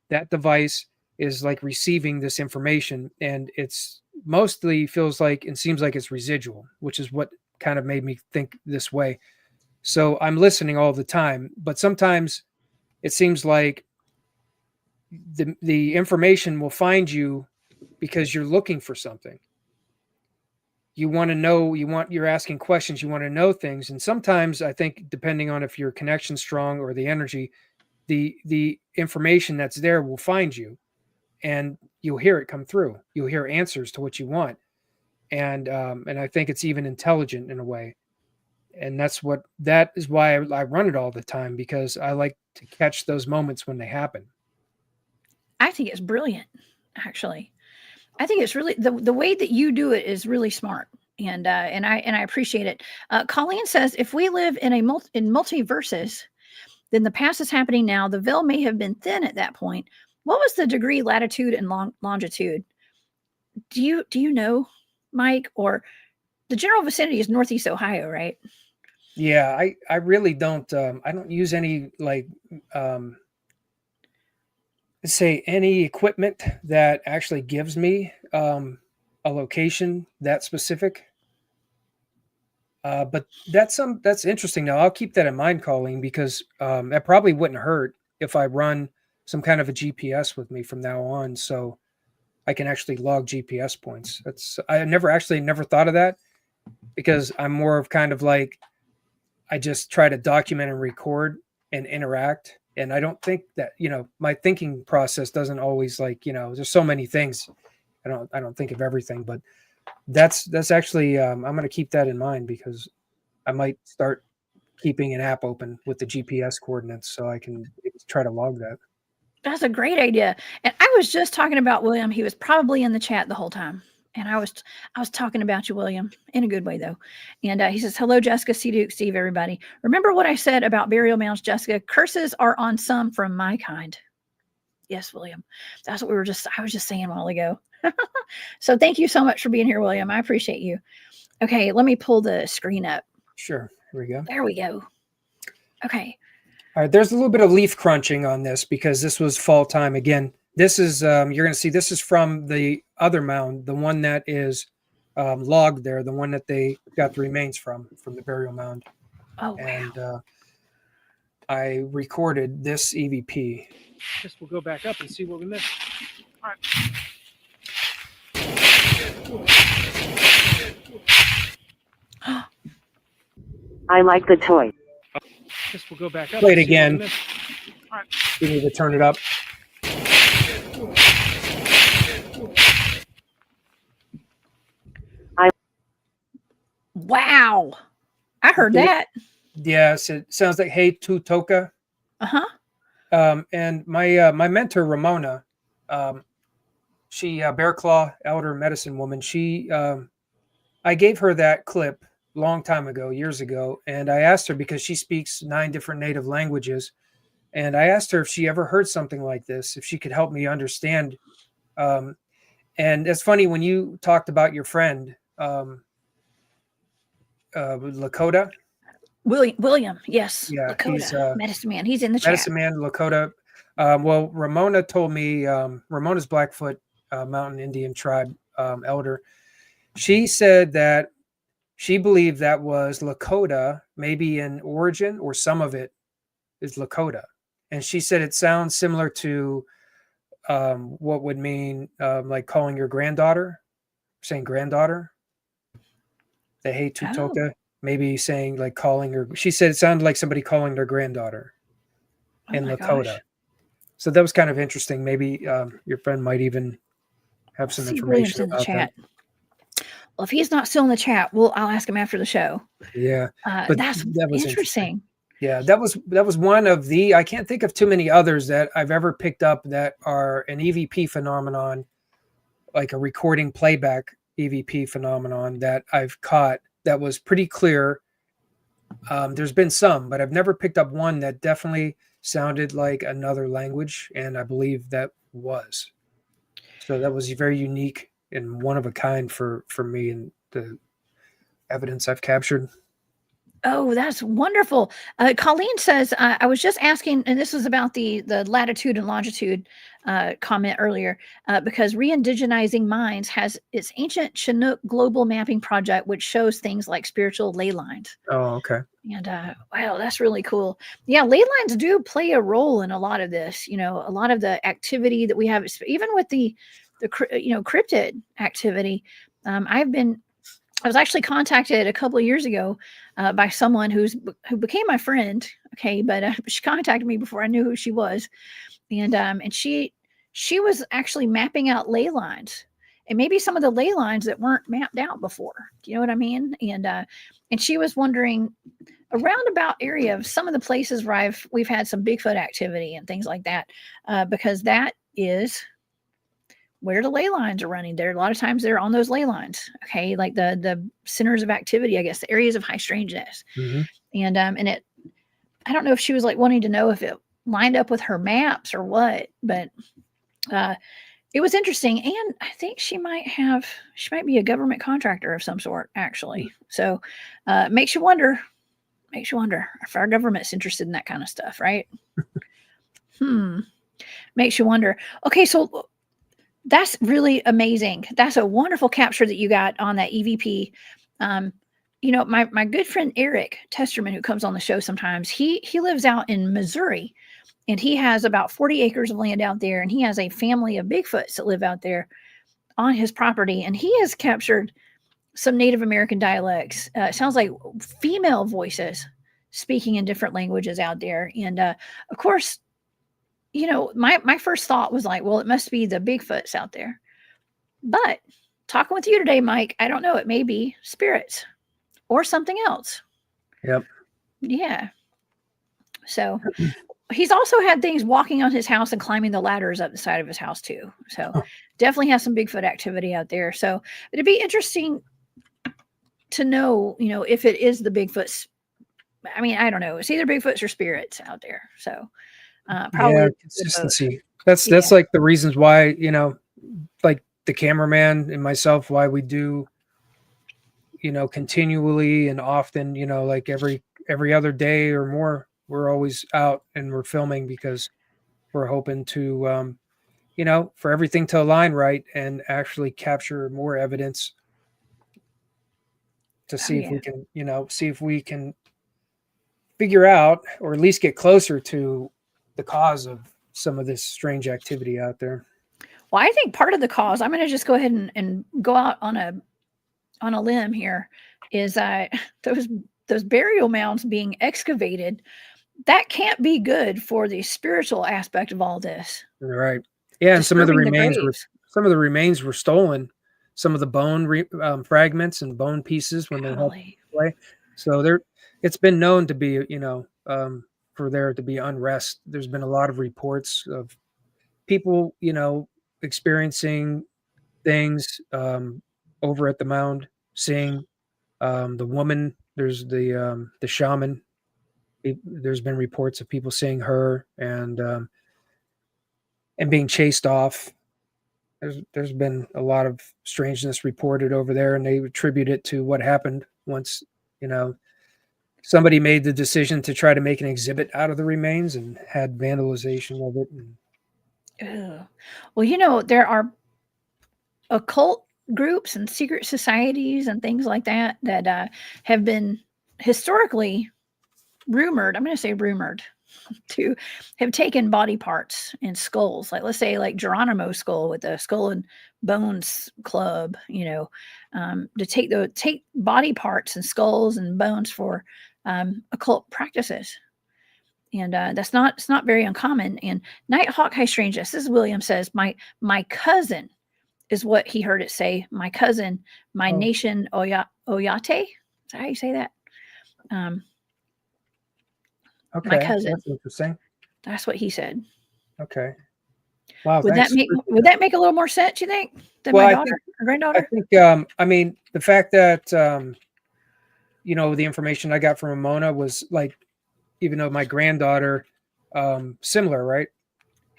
[SPEAKER 2] that device is like receiving this information, and it's mostly feels like and seems like it's residual, which is what kind of made me think this way. So I'm listening all the time, but sometimes it seems like the information will find you because you're looking for something. You want to know, you're asking questions, you want to know things. And sometimes I think, depending on if your connection's strong or the energy, the information that's there will find you, and you'll hear it come through. You'll hear answers to what you want. And I think it's even intelligent in a way. And that is why I run it all the time, because I like to catch those moments when they happen.
[SPEAKER 1] I think it's brilliant, actually. I think it's really the way that you do it is really smart, and I appreciate it. Colleen says, if we live in multiverses, then the past is happening now. The veil may have been thin at that point. What was the degree, latitude, and longitude? Do you know, Mike? Or the general vicinity is Northeast Ohio, right?
[SPEAKER 2] Yeah, I really don't I don't use any like um let's say any equipment that actually gives me a location that specific. But that's interesting. Now I'll keep that in mind, Colleen, because that probably wouldn't hurt if I run some kind of a GPS with me from now on, so I can actually log GPS points. That's I never thought of that because I'm more of kind of like I just try to document and record and interact. And I don't think that, my thinking process doesn't always like, there's so many things. I don't think of everything, but that's actually, I'm going to keep that in mind because I might start keeping an app open with the GPS coordinates so I can try to log that.
[SPEAKER 1] That's a great idea. And I was just talking about William. He was probably in the chat the whole time. And I was talking about you, William, in a good way, though. And he says, hello, Jessica, C. Duke, Steve, everybody. Remember what I said about burial mounds, Jessica? Curses are on some from my kind. Yes, William. That's what I was just saying a while ago. So thank you so much for being here, William. I appreciate you. Okay, let me pull the screen up.
[SPEAKER 2] Sure. Here we go.
[SPEAKER 1] There we go. Okay.
[SPEAKER 2] All right. There's a little bit of leaf crunching on this because this was fall time again. This is you're going to see this is from the other mound, the one that is logged there, the one that they got the remains from the burial mound.
[SPEAKER 1] Oh, wow.
[SPEAKER 2] And I recorded this EVP. Guess we'll go back up and see what we missed. All right.
[SPEAKER 5] I like the toy.
[SPEAKER 2] Guess we'll go back up. Play it again. All right. We need to turn it up.
[SPEAKER 1] Wow. I heard that.
[SPEAKER 2] Yes, it sounds like Hey Tutoka.
[SPEAKER 1] Uh-huh.
[SPEAKER 2] And my mentor Ramona, she Bear Claw elder medicine woman. She I gave her that clip long time ago, years ago, and I asked her because she speaks 9 different native languages, and I asked her if she ever heard something like this, if she could help me understand. And it's funny when you talked about your friend Lakota.
[SPEAKER 1] William, yes.
[SPEAKER 2] Yeah,
[SPEAKER 1] Lakota,
[SPEAKER 2] he's
[SPEAKER 1] medicine man. He's in the
[SPEAKER 2] medicine
[SPEAKER 1] chat.
[SPEAKER 2] man Lakota. Well, Ramona told me Ramona's Blackfoot Mountain Indian tribe elder. She said that she believed that was Lakota, maybe in origin, or some of it is Lakota. And she said it sounds similar to what would mean like calling your granddaughter, saying granddaughter. The Hey Tutoka, maybe saying like calling her. She said it sounded like somebody calling their granddaughter in Lakota. Gosh. So that was kind of interesting. Maybe your friend might even have some information about that.
[SPEAKER 1] Well, if he's not still in the chat, I'll ask him after the show.
[SPEAKER 2] Yeah,
[SPEAKER 1] but that was interesting.
[SPEAKER 2] Yeah, that was one of the. I can't think of too many others that I've ever picked up that are an EVP phenomenon, like a recording playback EVP phenomenon that I've caught that was pretty clear. There's been some, but I've never picked up one that definitely sounded like another language, and I believe that was. So that was very unique and one of a kind for me and the evidence I've captured.
[SPEAKER 1] Oh, that's wonderful. Colleen says, I was just asking, and this was about the latitude and longitude comment earlier, because re-indigenizing minds has its ancient Chinook global mapping project, which shows things like spiritual ley lines.
[SPEAKER 2] Oh, okay.
[SPEAKER 1] And wow, that's really cool. Yeah, ley lines do play a role in a lot of this. A lot of the activity that we have, even with the cryptid activity. I was actually contacted a couple of years ago by someone who became my friend. Okay, but she contacted me before I knew who she was, and she was actually mapping out ley lines, and maybe some of the ley lines that weren't mapped out before. Do you know what I mean? And she was wondering a roundabout area of some of the places where we've had some Bigfoot activity and things like that, because that is where the ley lines are running. There, a lot of times they're on those ley lines. Okay, like the centers of activity, I guess, the areas of high strangeness.
[SPEAKER 2] Mm-hmm.
[SPEAKER 1] And it, I don't know if she was like wanting to know if it lined up with her maps or what, but it was interesting, and I think she might be a government contractor of some sort, actually. So, makes you wonder. Makes you wonder if our government's interested in that kind of stuff, right? Makes you wonder. Okay, so that's really amazing. That's a wonderful capture that you got on that EVP. My good friend Eric Testerman, who comes on the show sometimes, he lives out in Missouri, and he has about 40 acres of land out there, and he has a family of Bigfoots that live out there on his property, and he has captured some Native American dialects. It sounds like female voices speaking in different languages out there. And of course, my first thought was like, well, it must be the Bigfoots out there. But talking with you today, Mike, I don't know. It may be spirits or something else.
[SPEAKER 2] Yep.
[SPEAKER 1] Yeah. So he's also had things walking on his house and climbing the ladders up the side of his house too. So definitely has some Bigfoot activity out there. So it'd be interesting to know, if it is the Bigfoots. I mean, I don't know. It's either Bigfoots or spirits out there. So probably
[SPEAKER 2] consistency. That's like the reasons why, like the cameraman and myself, why we do, continually and often, like every other day or more, we're always out and we're filming because we're hoping to, for everything to align right and actually capture more evidence to see if we can figure out, or at least get closer to the cause of some of this strange activity out there.
[SPEAKER 1] Well, I think part of the cause, I'm going to just go ahead and go out on a limb here, is those burial mounds being excavated. That can't be good for the spiritual aspect of all this.
[SPEAKER 2] Right. Yeah, and some of the remains were stolen. Some of the bone fragments and bone pieces when they helped play. So it's been known to be, for there to be unrest. There's been a lot of reports of people, experiencing things over at the mound, seeing the woman. There's the shaman. There's been reports of people seeing her and being chased off. There's been a lot of strangeness reported over there, and they attribute it to what happened once, somebody made the decision to try to make an exhibit out of the remains and had vandalization of it.
[SPEAKER 1] Well, there are occult groups and secret societies and things like that have been historically rumored. I'm going to say rumored to have taken body parts and skulls, like let's say like Geronimo's skull with the Skull and Bones Club, to take body parts and skulls and bones for occult practices. And it's not very uncommon. And Nighthawk High Strangeness, this is William says, my cousin is what he heard it say. My cousin, my nation Oyate. Is that how you say that?
[SPEAKER 2] Okay,
[SPEAKER 1] my cousin.
[SPEAKER 2] That's interesting.
[SPEAKER 1] That's what he said.
[SPEAKER 2] Okay. Wow.
[SPEAKER 1] Would that make a little more sense, you think, than my daughter or granddaughter?
[SPEAKER 2] I think, the fact that, the information I got from Ramona was like, even though my granddaughter, similar, right?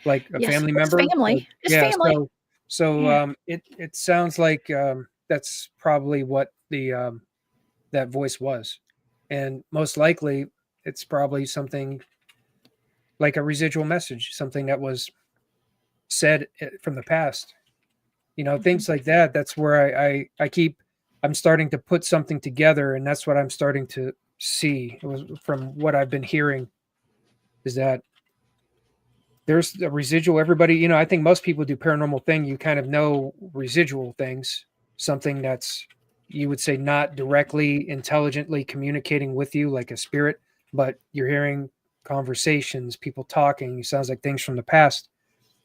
[SPEAKER 2] Like a family member.
[SPEAKER 1] Family. It's family.
[SPEAKER 2] So it sounds like that's probably what that voice was. And most likely it's probably something like a residual message, something that was said from the past, things like that. That's where I'm starting to put something together, and that's what I'm starting to see. It was from what I've been hearing is that there's a residual. Everybody, I think most people do paranormal thing. You kind of know residual things, something that's, you would say, not directly intelligently communicating with you like a spirit, but you're hearing conversations, people talking. It sounds like things from the past.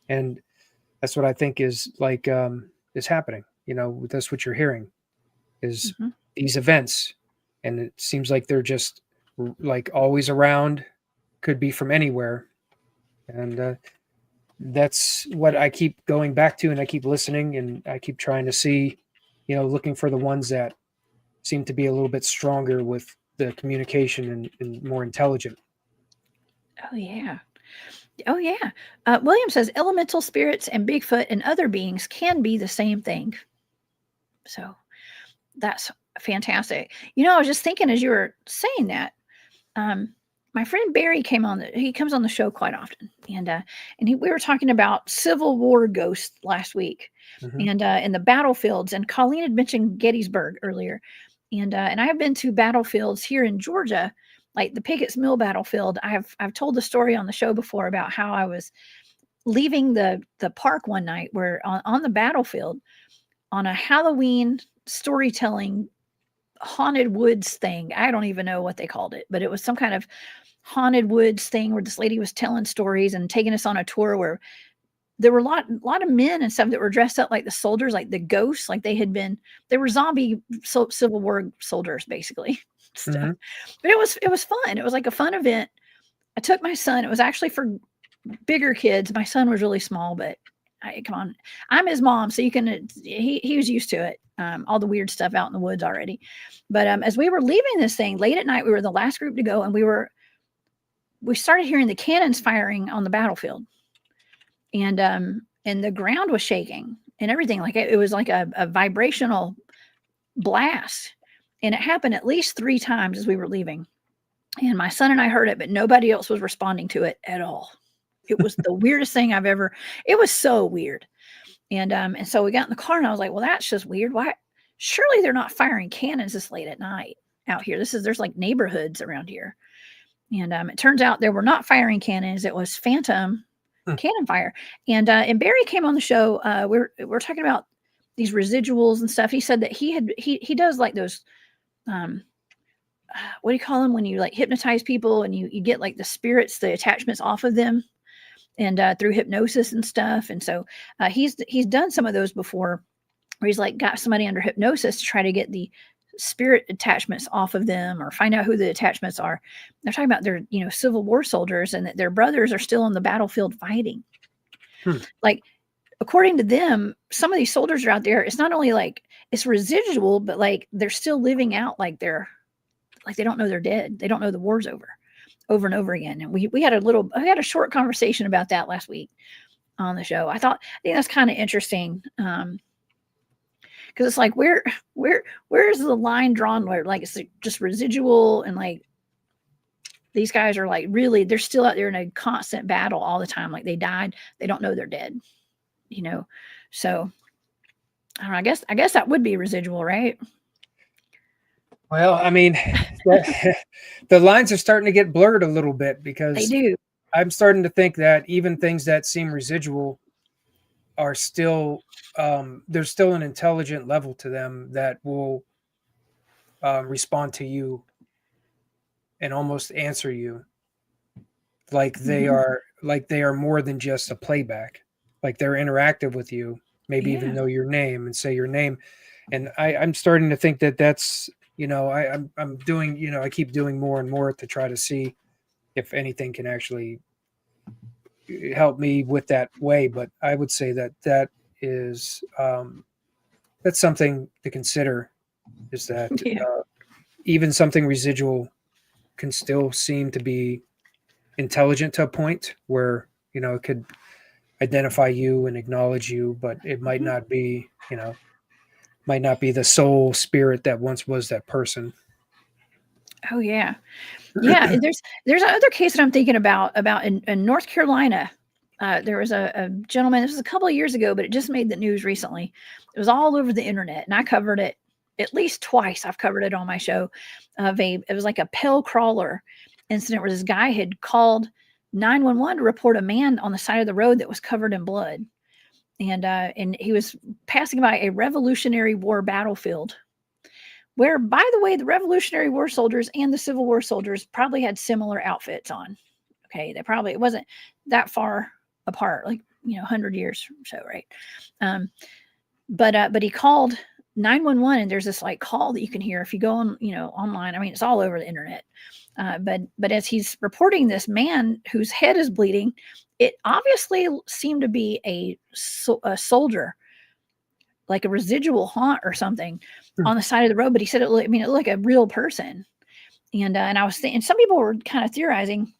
[SPEAKER 2] And that's what I think is like, is happening, that's what you're hearing is these events. And it seems like they're just like always around, could be from anywhere. And that's what I keep going back to. And I keep listening and I keep trying to see, looking for the ones that seem to be a little bit stronger with the communication and more intelligent.
[SPEAKER 1] Oh yeah. Oh, yeah. William says elemental spirits and Bigfoot and other beings can be the same thing. So that's fantastic. I was just thinking as you were saying that, my friend Barry he comes on the show quite often. We were talking about Civil War ghosts last week and in the battlefields. And Colleen had mentioned Gettysburg earlier. And I have been to battlefields here in Georgia, like the Pickett's Mill battlefield. I've told the story on the show before about how I was leaving the park one night where on the battlefield on a Halloween storytelling haunted woods thing. I don't even know what they called it, but it was some kind of haunted woods thing where this lady was telling stories and taking us on a tour where there were a lot of men and stuff that were dressed up like the soldiers, like the ghosts, like they were zombie Civil War soldiers, basically.
[SPEAKER 2] Mm-hmm.
[SPEAKER 1] But it was fun. It was like a fun event. I took my son. It was actually for bigger kids. My son was really small, but come on, I'm his mom, so he was used to it. All the weird stuff out in the woods already. But as we were leaving this thing late at night, we were the last group to go, and we started hearing the cannons firing on the battlefield, and the ground was shaking and everything. Like it was like a vibrational blast, and it happened at least 3 times as we were leaving. And my son and I heard it, but nobody else was responding to it at all. It was the weirdest thing it was so weird. And so we got in the car and I was like, well, that's just weird. Why? Surely they're not firing cannons this late at night out here. There's like neighborhoods around here. And it turns out they were not firing cannons. It was phantom cannon fire. And Barry came on the show. We're talking about these residuals and stuff. He said that he does like those, what do you call them when you like hypnotize people and you get like the spirits, the attachments off of them, and through hypnosis and stuff. And so he's done some of those before, where he's like got somebody under hypnosis to try to get the spirit attachments off of them or find out who the attachments are. They're talking about their Civil War soldiers and that their brothers are still on the battlefield fighting. Like, according to them, some of these soldiers are out there. It's not only like it's residual, but like they're still living out like they don't know they're dead. They don't know the war's over and over again. And we had a short conversation about that last week on the show. I think that's kind of interesting. Because it's like, where's the line drawn where like it's just residual and like these guys are like really, they're still out there in a constant battle all the time. Like they died, they don't know they're dead, So I don't know, I guess that would be residual, right?
[SPEAKER 2] Well, I mean, the lines are starting to get blurred a little bit because
[SPEAKER 1] They do.
[SPEAKER 2] I'm starting to think that even things that seem residual are still, there's still an intelligent level to them that will respond to you and almost answer you like they are more than just a playback. Like they're interactive with you, maybe even know your name and say your name. And I'm starting to think that that's, I'm doing, I keep doing more and more to try to see if anything can actually help me with that way. But I would say that is, that's something to consider, is that even something residual can still seem to be intelligent to a point where, it could identify you and acknowledge you, but it might not be, might not be the soul spirit that once was that person.
[SPEAKER 1] Oh yeah. Yeah. There's another case that I'm thinking about in North Carolina. There was a gentleman, this was a couple of years ago, but it just made the news recently. It was all over the internet and I covered it at least twice. I've covered it on my show it was like a pell crawler incident where this guy had called 911 to report a man on the side of the road that was covered in blood. And he was passing by a Revolutionary War battlefield where, by the way, the Revolutionary War soldiers and the Civil War soldiers probably had similar outfits on. Okay. It wasn't that far apart, like, 100 years or so. Right. But he called 911 and there's this like call that you can hear if you go on, online. I mean, it's all over the internet. But as he's reporting this man whose head is bleeding, it obviously seemed to be a soldier, like a residual haunt or something on the side of the road. But he said it looked like a real person. And I was thinking, some people were kind of theorizing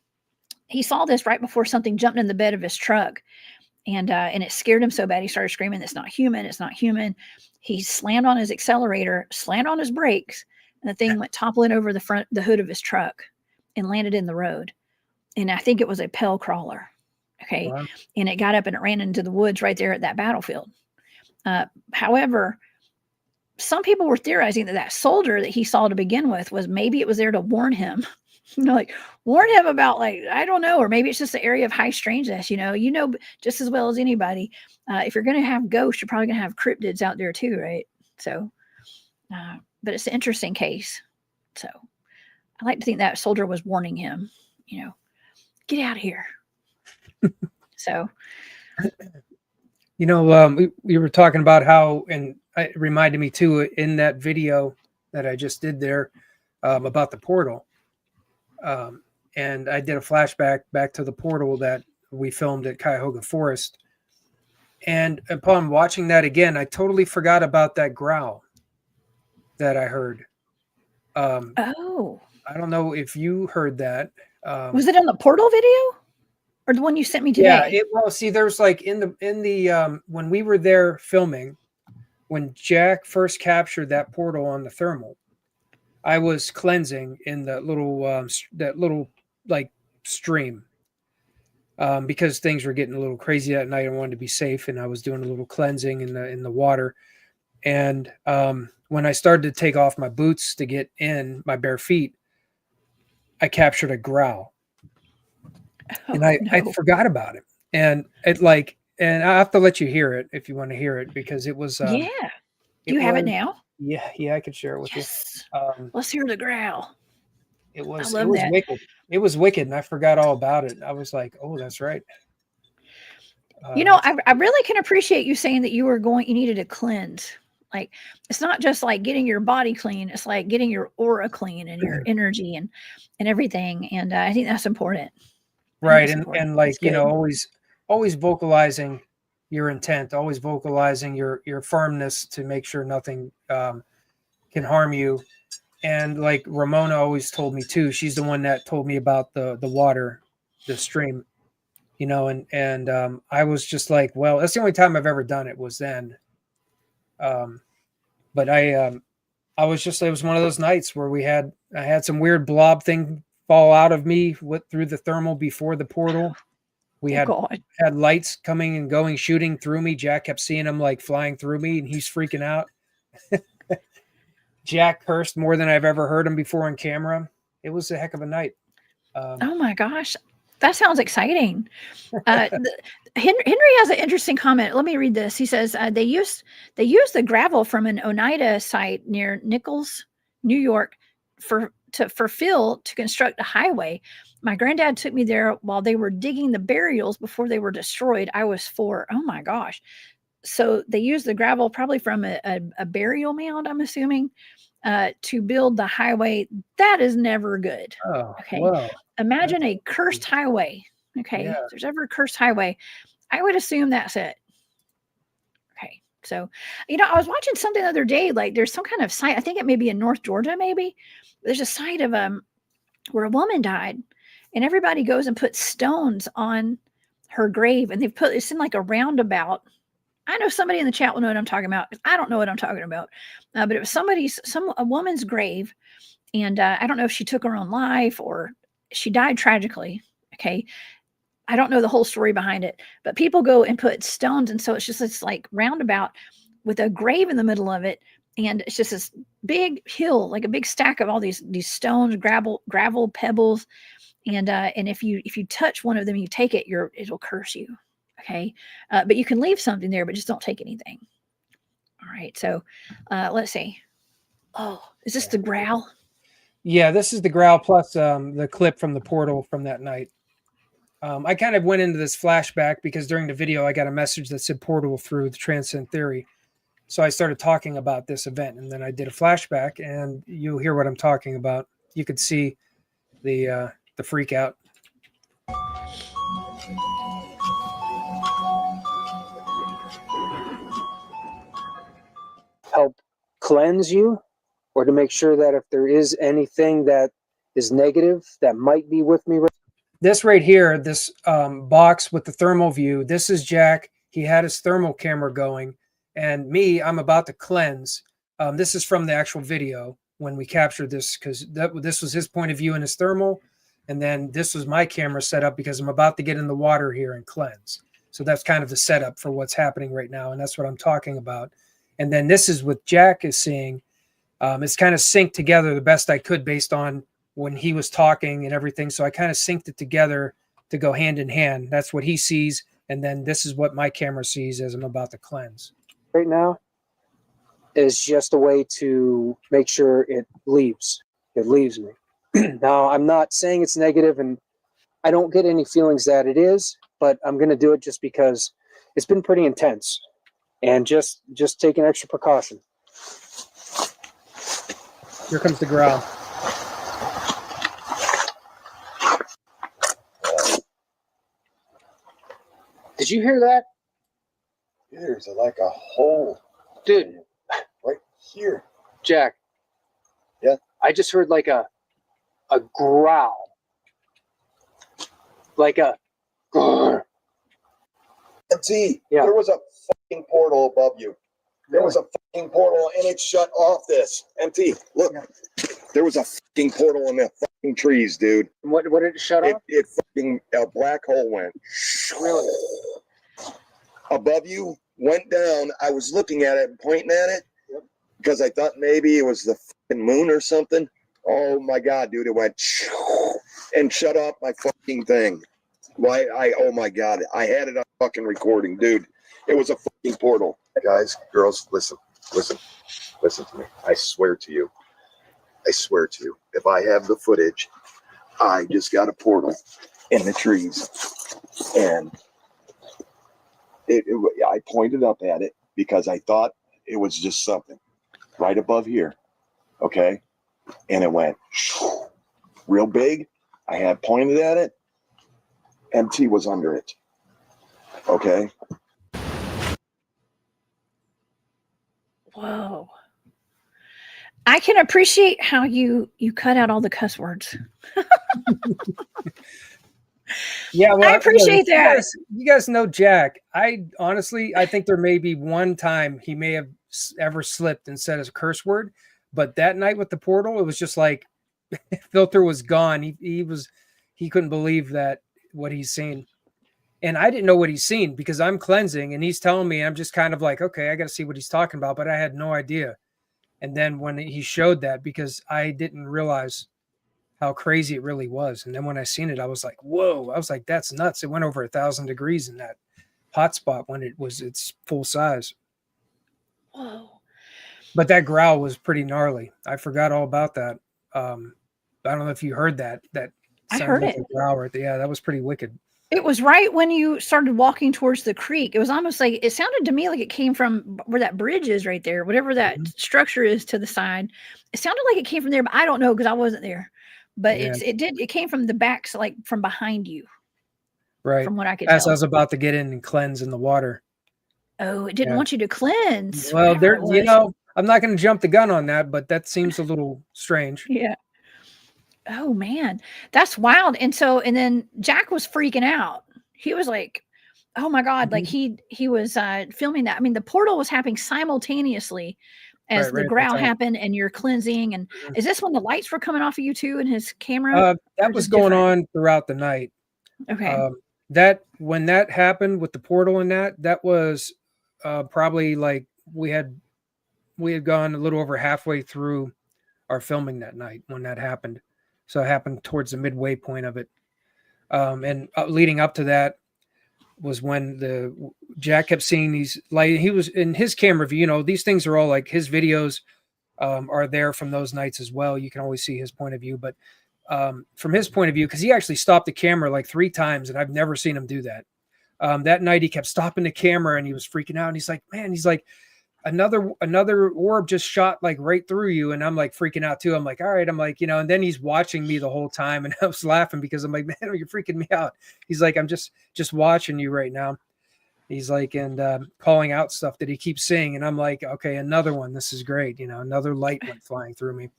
[SPEAKER 1] he saw this right before something jumped in the bed of his truck. And it scared him so bad he started screaming, "It's not human! It's not human!" He slammed on his accelerator, slammed on his brakes, and the thing went toppling over the hood of his truck and landed in the road. And I think it was a pell crawler. Okay,
[SPEAKER 2] Wow.
[SPEAKER 1] and it got up and it ran into the woods right there at that battlefield. However, some people were theorizing that that soldier that he saw to begin with was maybe it was there to warn him. Like warn him about, like, I don't know, or maybe it's just the area of high strangeness. You know just as well as anybody, if you're going to have ghosts, you're probably going to have cryptids out there too, right? So, but it's an interesting case. So, I like to think that soldier was warning him, get out of here. So,
[SPEAKER 2] we were talking about how, and it reminded me too in that video that I just did there about the portal. And I did a flashback back to the portal that we filmed at Cuyahoga Forest. And upon watching that again, I totally forgot about that growl that I heard.
[SPEAKER 1] oh,
[SPEAKER 2] I don't know if you heard that.
[SPEAKER 1] was it on the portal video or the one you sent me today?
[SPEAKER 2] Yeah, well, see, there's like in the when we were there filming, when Jack first captured that portal on the thermal, I was cleansing in that little like stream because things were getting a little crazy that night. I wanted to be safe, and I was doing a little cleansing in the water. And when I started to take off my boots to get in my bare feet, I captured a growl, and I forgot about it. And and I have to let you hear it if you want to hear it, because it was
[SPEAKER 1] yeah. You have it now?
[SPEAKER 2] Yeah, I could share it with
[SPEAKER 1] Yes.
[SPEAKER 2] you.
[SPEAKER 1] Let's hear the growl.
[SPEAKER 2] It was
[SPEAKER 1] I love that.
[SPEAKER 2] wicked. It was wicked, and I forgot all about it. I was like, "Oh, that's right."
[SPEAKER 1] I really can appreciate you saying that you needed to cleanse. Like, it's not just like getting your body clean; it's like getting your aura clean and your energy and everything. And I think that's important.
[SPEAKER 2] Right,
[SPEAKER 1] Important.
[SPEAKER 2] and like
[SPEAKER 1] That's good.
[SPEAKER 2] always vocalizing your intent, always vocalizing your firmness to make sure nothing can harm you. And like Ramona always told me too, she's the one that told me about the water, the stream, and I was just like, well, that's the only time I've ever done it was then. But it was one of those nights where I had some weird blob thing fall out of me through the thermal before the portal. We had lights coming and going, shooting through me. Jack kept seeing them like flying through me, and he's freaking out. Jack cursed more than I've ever heard him before on camera. It was a heck of a night.
[SPEAKER 1] Oh my gosh, that sounds exciting. Henry has an interesting comment. Let me read this. He says they used the gravel from an Oneida site near Nichols, New York, for fill to construct a highway. My granddad took me there while they were digging the burials before they were destroyed. I was 4. Oh my gosh. So they used the gravel probably from a burial mound, I'm assuming, to build the highway. That is never good.
[SPEAKER 2] Oh,
[SPEAKER 1] okay.
[SPEAKER 2] wow.
[SPEAKER 1] Imagine a cursed highway. Okay.
[SPEAKER 2] Yeah.
[SPEAKER 1] If there's ever a cursed highway, I would assume that's it. Okay. So, I was watching something the other day, like there's some kind of site, I think it may be in North Georgia, maybe. There's a site of where a woman died, and everybody goes and puts stones on her grave, and it's in like a roundabout. I know somebody in the chat will know what I'm talking about. I don't know what I'm talking about. But it was a woman's grave. And I don't know if she took her own life or she died tragically. Okay. I don't know the whole story behind it, but people go and put stones. And so it's just this like roundabout with a grave in the middle of it. And it's just this big hill, like a big stack of all these stones, gravel, pebbles. And if you touch one of them, you take it, it'll curse you. Okay. But you can leave something there, but just don't take anything. All right. So let's see. Oh, is this the growl?
[SPEAKER 2] Yeah, this is the growl plus the clip from the portal from that night. I kind of went into this flashback because during the video, I got a message that said portal through the transcend theory. So I started talking about this event, and then I did a flashback, and you'll hear what I'm talking about. You could see the freak out. Help cleanse you, or to make sure that if there is anything that is negative that might be with me. this right here, this box with the thermal view, this is Jack. He had his thermal camera going, and me, I'm about to cleanse. This is from the actual video when we captured this, because this was his point of view in his thermal. And then this was my camera set up because I'm about to get in the water here and cleanse. So that's kind of the setup for what's happening right now. And that's what I'm talking about. And then this is what Jack is seeing. It's kind of synced together the best I could based on when he was talking and everything. So I kind of synced it together to go hand in hand. That's what he sees. And then this is what my camera sees as I'm about to cleanse. Right now is just a way to make sure it leaves me. Now, I'm not saying it's negative, and I don't get any feelings that it is, but I'm going to do it just because it's been pretty intense, and just take an extra precaution. Here comes the growl. Did you hear that?
[SPEAKER 3] There's like a hole,
[SPEAKER 2] Dude,
[SPEAKER 3] right here.
[SPEAKER 2] Jack.
[SPEAKER 3] Yeah?
[SPEAKER 2] I just heard like a growl. Like a grrr.
[SPEAKER 3] MT,
[SPEAKER 2] Yeah.
[SPEAKER 3] there was a fucking portal above you. There was a fucking portal and it shut off this. MT, look. There was a fucking portal in the fucking trees, dude.
[SPEAKER 2] What did it shut off?
[SPEAKER 3] It fucking, a black hole went.
[SPEAKER 2] Really?
[SPEAKER 3] Above you, went down. I was looking at it and pointing at it because I thought maybe it was the fucking moon or something. Oh my God, dude, it went and shut off my fucking thing. Oh my God, I had it on fucking recording, dude. It was a fucking portal. Guys, girls, listen to me. I swear to you. If I have the footage, I just got a portal in the trees, and I pointed up at it because I thought it was just something right above here. Okay. And it went real big. I had pointed at it. MT was under it. Okay.
[SPEAKER 1] Whoa. I can appreciate how you cut out all the cuss words.
[SPEAKER 2] Yeah, well,
[SPEAKER 1] I appreciate that.
[SPEAKER 2] You guys know Jack. I think there may be one time he may have ever slipped and said a curse word, but that night with the portal, it was just like filter was gone. He couldn't believe that what he's seen, and I didn't know what he's seen because I'm cleansing and he's telling me. I'm just kind of like, okay, I got to see what he's talking about, but I had no idea. And then when he showed that, because I didn't realize how crazy it really was. And then when I seen it, I was like, whoa, I was like, that's nuts. It went over 1,000 degrees in that hot spot when it was its full size.
[SPEAKER 1] Whoa.
[SPEAKER 2] But that growl was pretty gnarly. I forgot all about that. I don't know if you heard that.
[SPEAKER 1] I heard
[SPEAKER 2] like
[SPEAKER 1] it.
[SPEAKER 2] A growl right there. Yeah, that was pretty wicked.
[SPEAKER 1] It was right when you started walking towards the creek. It was almost like, it sounded to me like it came from where that bridge is right there, whatever that structure is to the side. It sounded like it came from there, but I don't know because I wasn't there. But
[SPEAKER 2] Yeah.
[SPEAKER 1] it came from the back, so like from behind you.
[SPEAKER 2] Right.
[SPEAKER 1] From what I could
[SPEAKER 2] As
[SPEAKER 1] tell.
[SPEAKER 2] I was about to get in and cleanse in the water.
[SPEAKER 1] Oh, it didn't want you to cleanse.
[SPEAKER 2] Well,
[SPEAKER 1] whatever it was.
[SPEAKER 2] I'm not going to jump the gun on that, but that seems a little strange.
[SPEAKER 1] Yeah. Oh man, that's wild. And then Jack was freaking out. He was like, oh my God, like he was filming that. I mean, the portal was happening simultaneously as the growl happened and you're cleansing. And is this when the lights were coming off of you too in his camera?
[SPEAKER 2] That was going on throughout the night.
[SPEAKER 1] Okay.
[SPEAKER 2] When that happened with the portal and that was probably like we had gone a little over halfway through our filming that night when that happened. So it happened towards the midway point of it. And leading up to that was when Jack kept seeing these light. He was in his camera view. These things are all like his videos are there from those nights as well. You can always see his point of view, but from his point of view, because he actually stopped the camera like 3 times, and I've never seen him do that. That night he kept stopping the camera and he was freaking out. And he's like, man, another orb just shot like right through you. And I'm like freaking out too. I'm like, all right. I'm like, and then he's watching me the whole time. And I was laughing because I'm like, man, you're freaking me out. He's like, I'm just watching you right now. He's like, and calling out stuff that he keeps seeing. And I'm like, okay, another one. This is great. Another light went flying through me.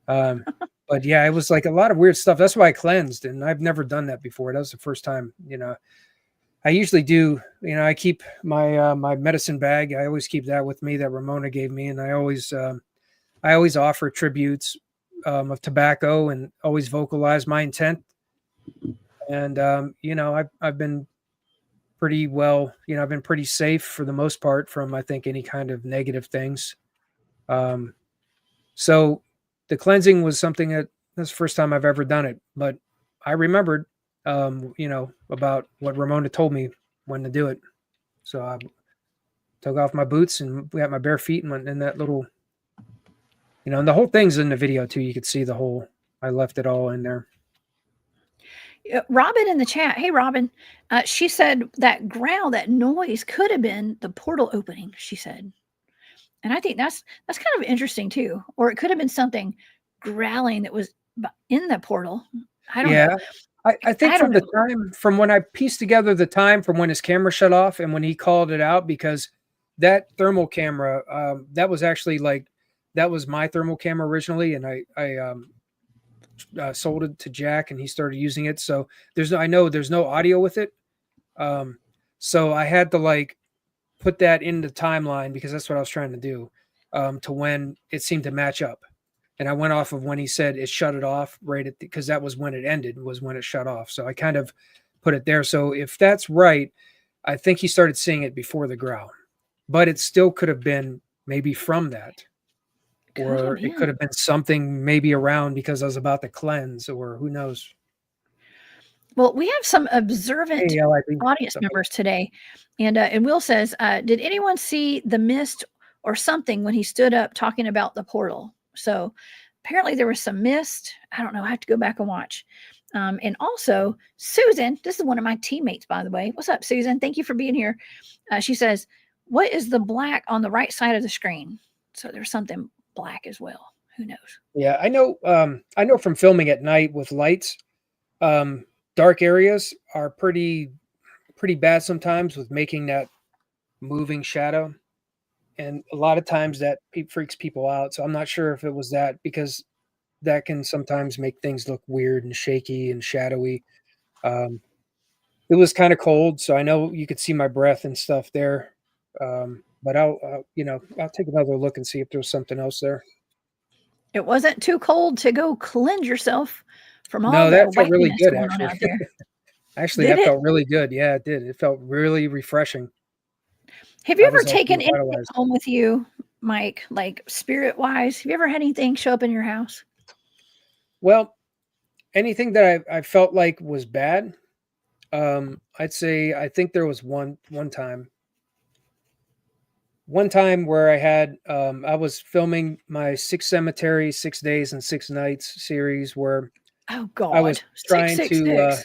[SPEAKER 2] But But yeah, it was like a lot of weird stuff. That's why I cleansed, and I've never done that before. That was the first time, I usually do, I keep my my medicine bag. I always keep that with me that Ramona gave me, and I always offer tributes of tobacco and always vocalize my intent. And I've been pretty well, I've been pretty safe for the most part from I think any kind of negative things. So the cleansing was something that's the first time I've ever done it, but I remembered about what Ramona told me when to do it. So I took off my boots and got my bare feet and went in that little, and the whole thing's in the video too. You could see I left it all in there.
[SPEAKER 1] Robin in the chat. Hey, Robin. She said that growl, that noise could have been the portal opening, she said. And I think that's kind of interesting too. Or it could have been something growling that was in the portal. I don't know.
[SPEAKER 2] I think from when I pieced together the time from when his camera shut off and when he called it out, because that thermal camera, that was actually that was my thermal camera originally. And I sold it to Jack and he started using it. So I know there's no audio with it. So I had to put that in the timeline because that's what I was trying to do, to when it seemed to match up. And I went off of when he said it shut it off because that was when it ended, was when it shut off. So I kind of put it there. So if that's right, I think he started seeing it before the growl, but it still could have been maybe from that, or it could have been something maybe around because I was about to cleanse, or who knows.
[SPEAKER 1] Well, we have some observant audience members today. And Will says, did anyone see the mist or something when he stood up talking about the portal? So apparently there was some mist. I don't know. I have to go back and watch. And also Susan, this is one of my teammates, by the way. What's up, Susan? Thank you for being here. She says, what is the black on the right side of the screen? So there's something black as well. Who knows? Yeah,
[SPEAKER 2] I know from filming at night with lights, dark areas are pretty bad sometimes with making that moving shadow. And a lot of times that freaks people out. So I'm not sure if it was that, because that can sometimes make things look weird and shaky and shadowy. It was kind of cold, so I know you could see my breath and stuff there. But I'll take another look and see if there's something else there.
[SPEAKER 1] It wasn't too cold to go cleanse yourself from all
[SPEAKER 2] that felt really good,
[SPEAKER 1] actually.
[SPEAKER 2] That felt really good. Yeah, it did. It felt really refreshing.
[SPEAKER 1] Have you ever taken anything home with you, Mike, like spirit wise? Have you ever had anything show up in your house?
[SPEAKER 2] Well, anything that I felt like was bad, I'd say I think there was one time where I had I was filming my 6 Cemetery, 6 Days and 6 Nights series where
[SPEAKER 1] I was
[SPEAKER 2] trying to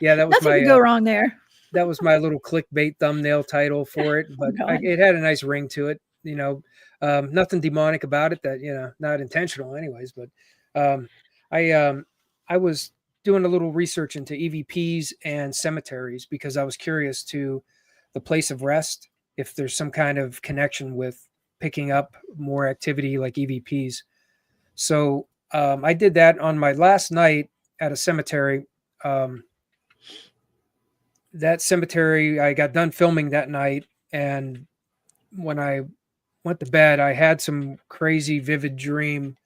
[SPEAKER 2] yeah, that was
[SPEAKER 1] nothing could go wrong there.
[SPEAKER 2] That was my little clickbait thumbnail title for it, but it had a nice ring to it, nothing demonic about it, that, not intentional anyways, but I was doing a little research into EVPs and cemeteries because I was curious to the place of rest, if there's some kind of connection with picking up more activity like EVPs. So I did that on my last night at a cemetery. That cemetery, I got done filming that night, and when I went to bed, I had some crazy vivid dream,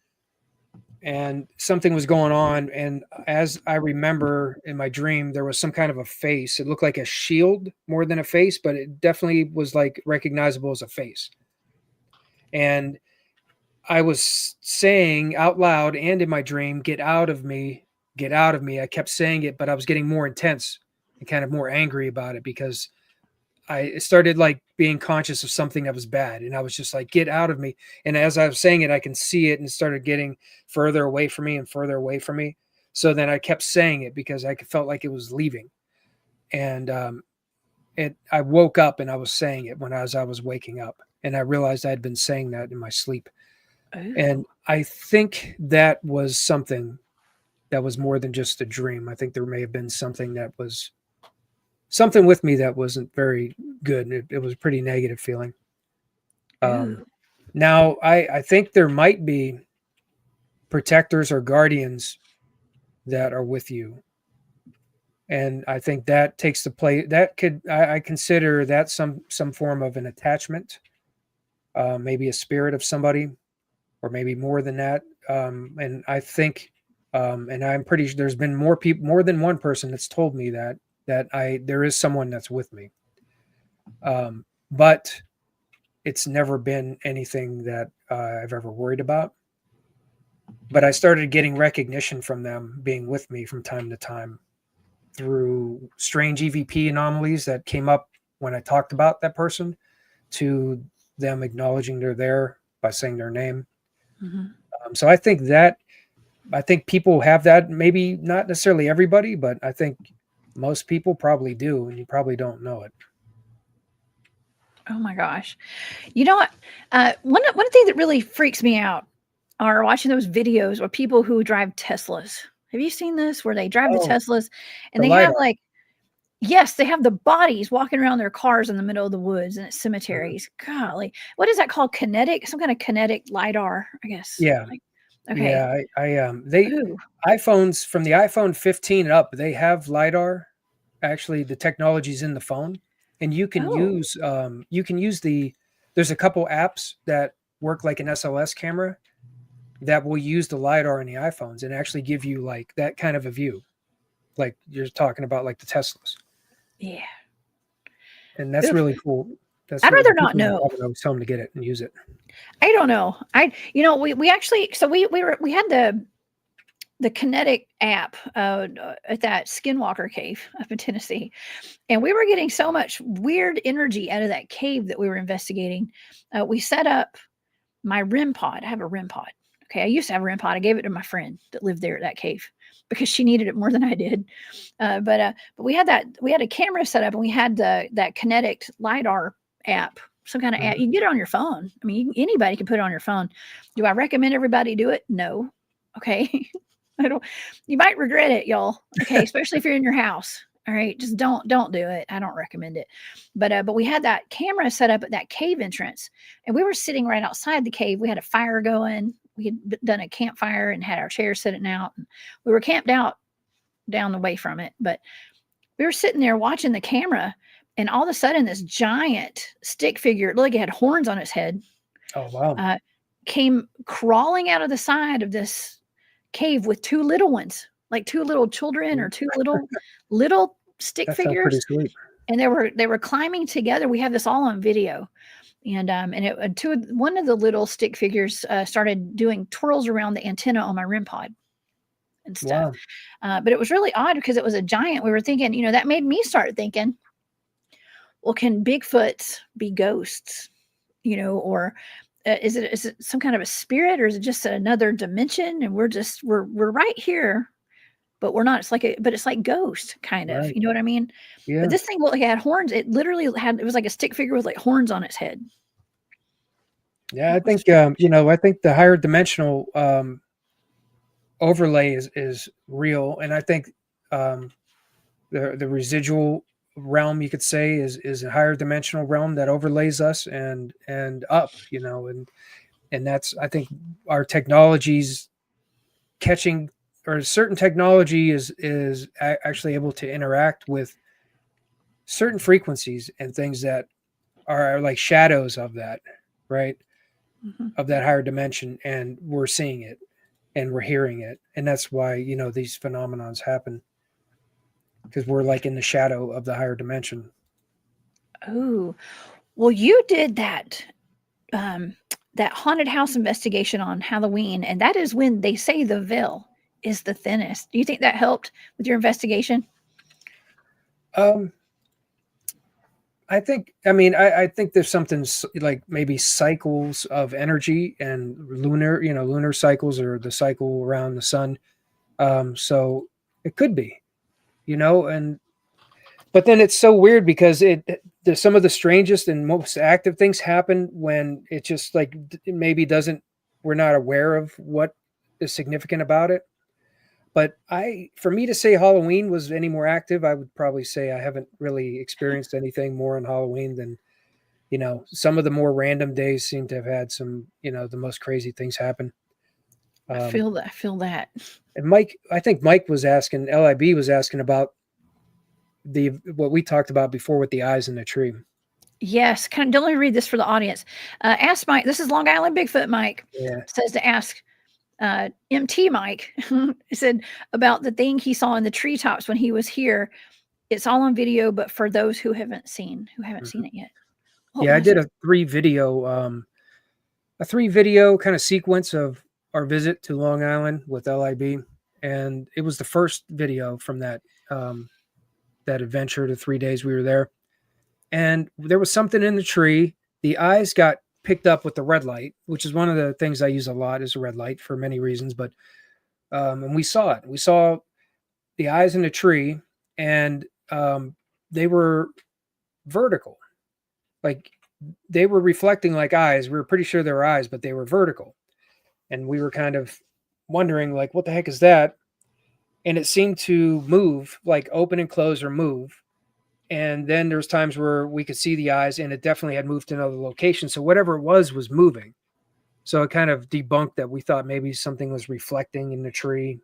[SPEAKER 2] and something was going on. And as I remember in my dream, there was some kind of a face. It looked like a shield more than a face, but it definitely was recognizable as a face. And I was saying out loud and in my dream, "Get out of me, get out of me." I kept saying it, but I was getting more intense and kind of more angry about it because I started being conscious of something that was bad. And I was just like, "Get out of me." And as I was saying it, I can see it and started getting further away from me and further away from me. So then I kept saying it because I felt like it was leaving. And I woke up and I was saying it as I was waking up. And I realized I had been saying that in my sleep. Oh. And I think that was something that was more than just a dream. I think there may have been something with me that wasn't very good. It was a pretty negative feeling. Now I think there might be protectors or guardians that are with you. And I think that takes the play. That could, I consider that some form of an attachment, maybe a spirit of somebody, or maybe more than that. And I think, and I'm pretty sure there's been more people, more than one person that's told me that there is someone that's with me. But it's never been anything that I've ever worried about. But I started getting recognition from them being with me from time to time through strange EVP anomalies that came up when I talked about that person, to them acknowledging they're there by saying their name. So I think people have that, maybe not necessarily everybody, but I think most people probably do, and you probably don't know it.
[SPEAKER 1] Oh my gosh. You know what? One thing that really freaks me out are watching those videos of people who drive Teslas. Have you seen this, where they drive the Teslas and they have like, yes, they have the bodies walking around their cars in the middle of the woods and at cemeteries. Golly, what is that called? Kinetic, some kind of kinetic lidar, I guess.
[SPEAKER 2] Yeah.
[SPEAKER 1] Like, okay.
[SPEAKER 2] Yeah. iPhones from the iPhone 15 up, they have lidar. Actually, the technology's in the phone, and you can use there's a couple apps that work like an SLS camera that will use the lidar in the iPhones and actually give you like that kind of a view, like you're talking about, like the Teslas.
[SPEAKER 1] Yeah.
[SPEAKER 2] And that's really cool.
[SPEAKER 1] I'd rather not know.
[SPEAKER 2] I was telling them to get it and use it.
[SPEAKER 1] I don't know. We actually, so we had the Kinetic app at that Skinwalker cave up in Tennessee, and we were getting so much weird energy out of that cave that we were investigating. We set up my REM pod. I have a REM pod. Okay, I used to have a REM pod. I gave it to my friend that lived there at that cave because she needed it more than I did. But we had a camera set up, and we had that Kinetic lidar app, some kind of app. You can get it on your phone. I mean, anybody can put it on your phone. Do I recommend everybody do it? No. Okay. You might regret it, y'all. Okay. Especially if you're in your house. All right. Just don't do it. I don't recommend it. But we had that camera set up at that cave entrance, and we were sitting right outside the cave. We had a fire going. We had done a campfire and had our chairs sitting out. And we were camped out down the way from it, but we were sitting there watching the camera, and all of a sudden this giant stick figure, like it had horns on its head.
[SPEAKER 2] Oh, wow.
[SPEAKER 1] Came crawling out of the side of this cave with two little ones, like two little children or two little stick figures.
[SPEAKER 2] Pretty sweet.
[SPEAKER 1] And they were climbing together. We have this all on video. And one of the little stick figures started doing twirls around the antenna on my REM pod and stuff. Wow. But it was really odd because it was a giant. We were thinking, that made me start thinking, well, can Bigfoots be ghosts? Or is it some kind of a spirit, or is it just another dimension? And we're right here, but we're not. It's like ghost kind of. Right. You know what I mean? Yeah. But this thing had horns. It literally it was like a stick figure with like horns on its head.
[SPEAKER 2] Yeah, I think I think the higher dimensional overlay is real, and I think the residual realm, you could say, is a higher dimensional realm that overlays us and up, and that's, I think, our technologies catching, or certain technology is actually able to interact with certain frequencies and things that are like shadows of that, right? Of that higher dimension, and we're seeing it and we're hearing it, and that's why these phenomenons happen, because we're like in the shadow of the higher dimension.
[SPEAKER 1] Oh, well, you did that haunted house investigation on Halloween, and that is when they say the veil is the thinnest. Do you think that helped with your investigation?
[SPEAKER 2] I think there's something like maybe cycles of energy and lunar cycles, or the cycle around the sun. So it could be, but then it's so weird because some of the strangest and most active things happen when it just like maybe we're not aware of what is significant about it. But for me to say Halloween was any more active, I would probably say I haven't really experienced anything more on Halloween than, some of the more random days seem to have had some, the most crazy things happen.
[SPEAKER 1] I feel that. I feel that.
[SPEAKER 2] And Mike, I think Mike was asking, LIB was asking about what we talked about before with the eyes in the tree.
[SPEAKER 1] Yes. Let me read this for the audience. Ask Mike. This is Long Island Bigfoot Mike.
[SPEAKER 2] Yeah.
[SPEAKER 1] Says to ask MT Mike. He said about the thing he saw in the treetops when he was here. It's all on video, but for those who haven't seen it yet.
[SPEAKER 2] Yeah, I did a three video kind of sequence of our visit to Long Island with LIB, and it was the first video from that that adventure, the 3 days we were there. And there was something in the tree. The eyes got picked up with the red light, which is one of the things I use a lot, is a red light for many reasons. But and we saw it. We saw the eyes in the tree, and they were vertical. Like they were reflecting like eyes. We were pretty sure they were eyes, but they were vertical. And we were kind of wondering, like, what the heck is that? And it seemed to move, like open and close or move. And then there was times where we could see the eyes, and it definitely had moved to another location. So whatever it was moving. So it kind of debunked that we thought maybe something was reflecting in the tree,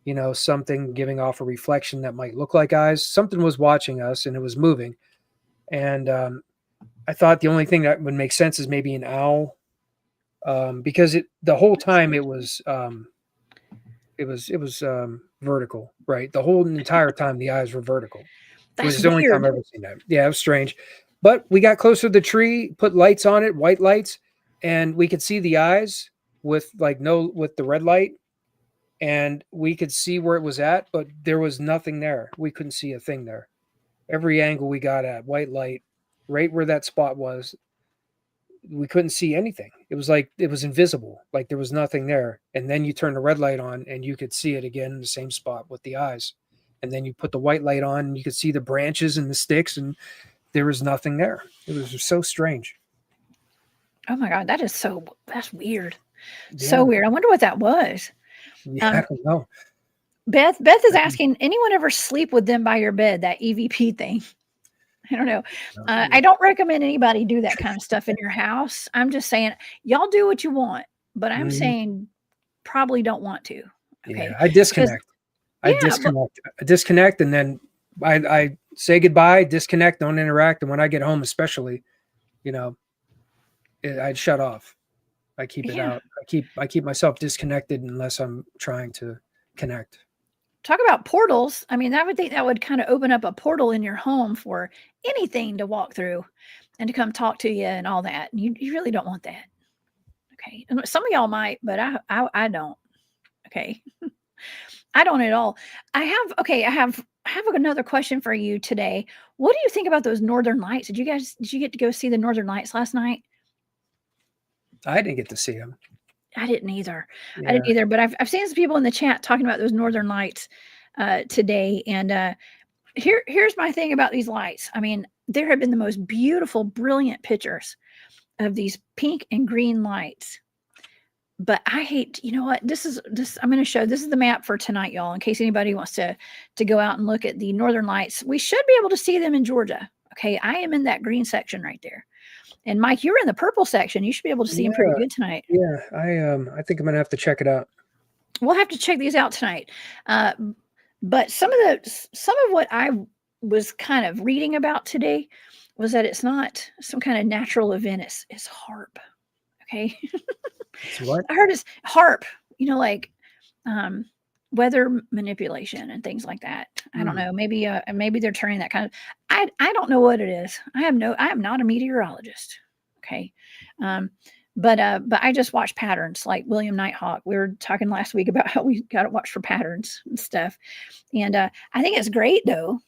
[SPEAKER 2] you know, something giving off a reflection that might look like eyes. Something was watching us, and it was moving. And I thought the only thing that would make sense is maybe an owl, because the whole time it was vertical, right? The whole entire time the eyes were vertical.
[SPEAKER 1] That's
[SPEAKER 2] it was the only
[SPEAKER 1] weird.
[SPEAKER 2] time I've ever seen that. Yeah, it was strange. But we got closer to the tree, put lights on it, white lights, and we could see the eyes with the red light, and we could see where it was at, but there was nothing there. We couldn't see a thing there. Every angle we got at, white light, right where that spot was, we couldn't see anything. It was like it was invisible, like there was nothing there. And then you turn the red light on and you could see it again in the same spot with the eyes. And then you put the white light on and you could see the branches and the sticks, and there was nothing there. It was just so strange.
[SPEAKER 1] Oh my God, that's weird.
[SPEAKER 2] Yeah.
[SPEAKER 1] So weird. I wonder what that was.
[SPEAKER 2] Yeah, I don't know.
[SPEAKER 1] Beth is asking, anyone ever sleep with them by your bed, that EVP thing? I don't know. I don't recommend anybody do that kind of stuff in your house. I'm just saying, y'all do what you want, but I'm saying probably don't want to. Okay.
[SPEAKER 2] Yeah, I disconnect. I disconnect, and then I say goodbye, disconnect, don't interact. And when I get home, especially, you know, I'd shut off. I keep it out. I keep myself disconnected unless I'm trying to connect.
[SPEAKER 1] Talk about portals. I mean, I would think that would kind of open up a portal in your home for anything to walk through and to come talk to you and all that. You really don't want that. Okay. And some of y'all might, but I don't. Okay. I don't at all. I have another question for you today. What do you think about those northern lights? Did you get to go see the northern lights last night?
[SPEAKER 2] I didn't get to see them.
[SPEAKER 1] I didn't either.
[SPEAKER 2] Yeah.
[SPEAKER 1] I didn't either, but I've seen some people in the chat talking about those northern lights today. And here's my thing about these lights. I mean, there have been the most beautiful, brilliant pictures of these pink and green lights. But I hate, you know what? I'm going to show, this is the map for tonight, y'all, in case anybody wants to go out and look at the northern lights. We should be able to see them in Georgia. Okay. I am in that green section right there. And Mike, you're in the purple section. You should be able to see them pretty good tonight.
[SPEAKER 2] Yeah. I think I'm going to have to check it out.
[SPEAKER 1] We'll have to check these out tonight. But some of what I was kind of reading about today was that it's not some kind of natural event. It's HARP. Okay.
[SPEAKER 2] What?
[SPEAKER 1] I heard it's HARP, you know, like weather manipulation and things like that. I don't know. Maybe they're turning that kind of, I don't know what it is. I am not a meteorologist. Okay. But I just watch patterns like William Nighthawk. We were talking last week about how we got to watch for patterns and stuff. And I think it's great though.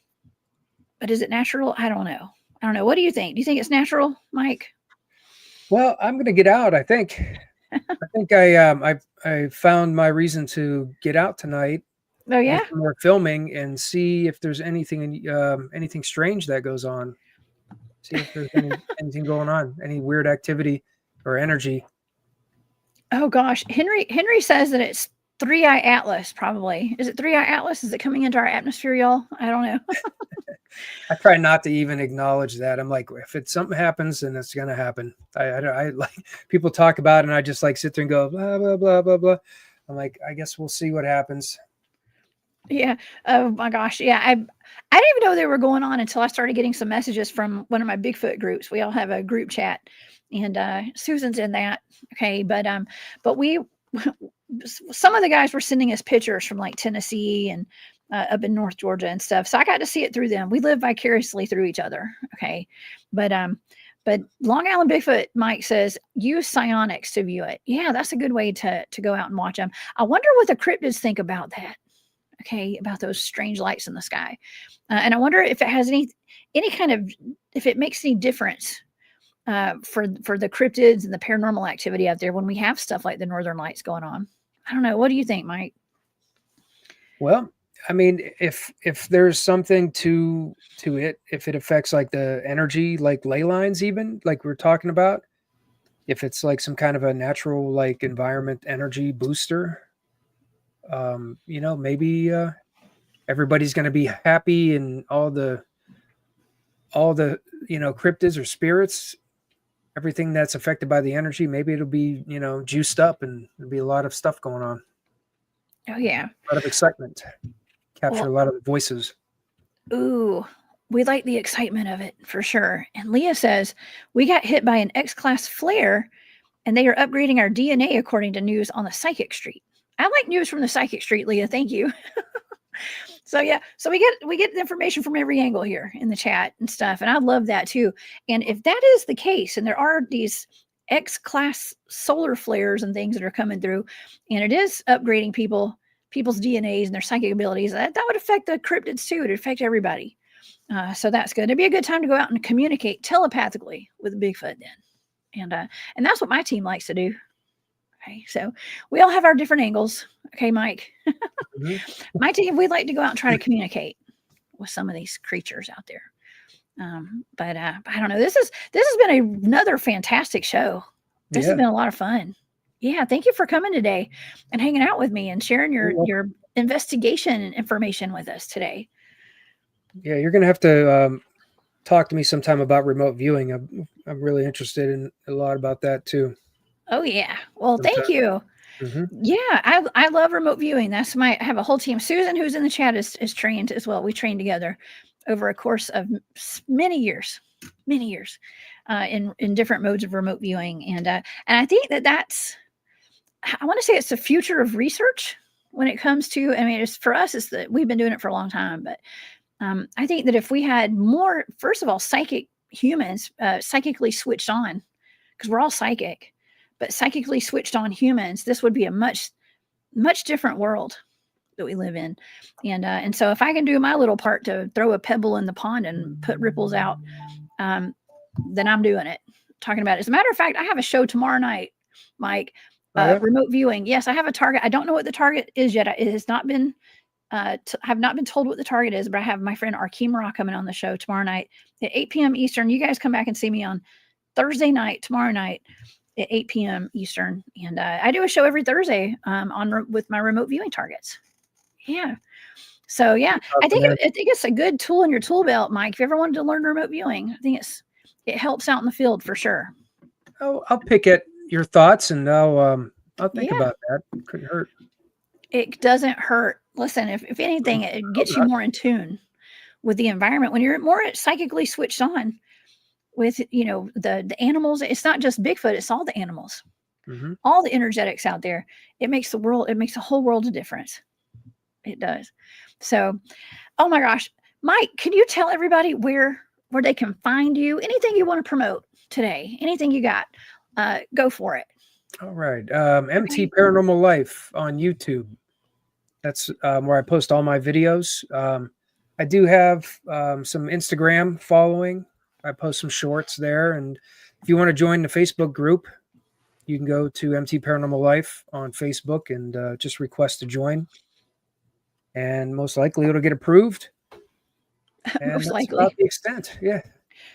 [SPEAKER 1] But is it natural? I don't know. What do you think? Do you think it's natural, Mike?
[SPEAKER 2] Well, I'm going to get out, I think. I think I found my reason to get out tonight.
[SPEAKER 1] Oh yeah,
[SPEAKER 2] more filming and see if there's anything strange that goes on. See if there's anything going on, any weird activity or energy.
[SPEAKER 1] Oh gosh, Henry says that it's 3-eye Atlas. Probably is it 3-eye Atlas? Is it coming into our atmosphere, y'all? I don't know.
[SPEAKER 2] I try not to even acknowledge that. I'm like, if something happens, then it's gonna happen. I like people talk about it, and I just like sit there and go blah blah blah blah blah. I'm like, I guess we'll see what happens.
[SPEAKER 1] Yeah. Oh my gosh. Yeah. I didn't even know they were going on until I started getting some messages from one of my Bigfoot groups. We all have a group chat, and Susan's in that. Okay. But we, some of the guys were sending us pictures from like Tennessee and up in North Georgia and stuff. So I got to see it through them. We live vicariously through each other. Okay. But Long Island Bigfoot, Mike says, use psionics to view it. Yeah, that's a good way to go out and watch them. I wonder what the cryptids think about that. Okay, about those strange lights in the sky, and I wonder if it has any kind of, if it makes any difference for the cryptids and the paranormal activity out there when we have stuff like the Northern Lights going on. I don't know. What do you think, Mike?
[SPEAKER 2] Well, I mean, if there's something to it, if it affects like the energy, like ley lines, even like we're talking about, if it's like some kind of a natural like environment energy booster, maybe everybody's going to be happy, and all the cryptids or spirits, everything that's affected by the energy, maybe it'll be juiced up, and there'll be a lot of stuff going on.
[SPEAKER 1] Oh yeah,
[SPEAKER 2] A lot of excitement, capture a lot of the voices.
[SPEAKER 1] Ooh, we like the excitement of it for sure. And Leah says we got hit by an X-class flare, and they are upgrading our DNA according to news on the Psychic Street. I like news from the Psychic Street, Leah. Thank you. So yeah, so we get the information from every angle here in the chat and stuff, and I love that too. And if that is the case, and there are these X-class solar flares and things that are coming through, and it is upgrading people's DNAs and their psychic abilities, that would affect the cryptids too. It would affect everybody. So that's good. It'd be a good time to go out and communicate telepathically with Bigfoot then, and that's what my team likes to do. Okay, so we all have our different angles. Okay, Mike. Mm-hmm. My team, we'd like to go out and try to communicate with some of these creatures out there. But I don't know. This has been another fantastic show. This has been a lot of fun. Yeah, thank you for coming today and hanging out with me and sharing your investigation information with us today.
[SPEAKER 2] Yeah, you're gonna have to talk to me sometime about remote viewing. I'm really interested in a lot about that too.
[SPEAKER 1] Oh yeah. Well, thank you. Mm-hmm. Yeah, I love remote viewing. I have a whole team. Susan, who's in the chat, is trained as well. We trained together over a course of many years, in different modes of remote viewing. And I think that's, I want to say it's the future of research when it comes to, I mean, it's for us, we've been doing it for a long time, but I think that if we had more, first of all, psychic humans, psychically switched on, because we're all psychic, but psychically switched on humans, this would be a much, much different world that we live in. And so if I can do my little part to throw a pebble in the pond and put ripples out, then I'm doing it. Talking about it. As a matter of fact, I have a show tomorrow night, Mike, remote viewing. Yes, I have a target. I don't know what the target is yet. It has not been, I have not been told what the target is, but I have my friend Arkimara coming on the show tomorrow night at 8 p.m. Eastern. You guys come back and see me on Thursday night, tomorrow night at 8 p.m. Eastern. And I do a show every Thursday with my remote viewing targets. Yeah. So yeah, I think it's a good tool in your tool belt, Mike. If you ever wanted to learn remote viewing, I think it helps out in the field for sure.
[SPEAKER 2] Oh, I'll pick at your thoughts, and I'll think about that. It couldn't hurt.
[SPEAKER 1] It doesn't hurt. Listen, if anything, it gets you more in tune with the environment when you're more psychically switched on with, the animals. It's not just Bigfoot, it's all the animals, all the energetics out there. It makes a whole world of difference. It does. So, oh my gosh, Mike, can you tell everybody where they can find you? Anything you want to promote today? Anything you got? Go for it.
[SPEAKER 2] All right. MT Paranormal Life on YouTube. That's where I post all my videos. I do have some Instagram following. I post some shorts there. And if you want to join the Facebook group, you can go to MT Paranormal Life on Facebook and just request to join. And most likely it'll get approved. And
[SPEAKER 1] most likely.
[SPEAKER 2] About the extent. Yeah.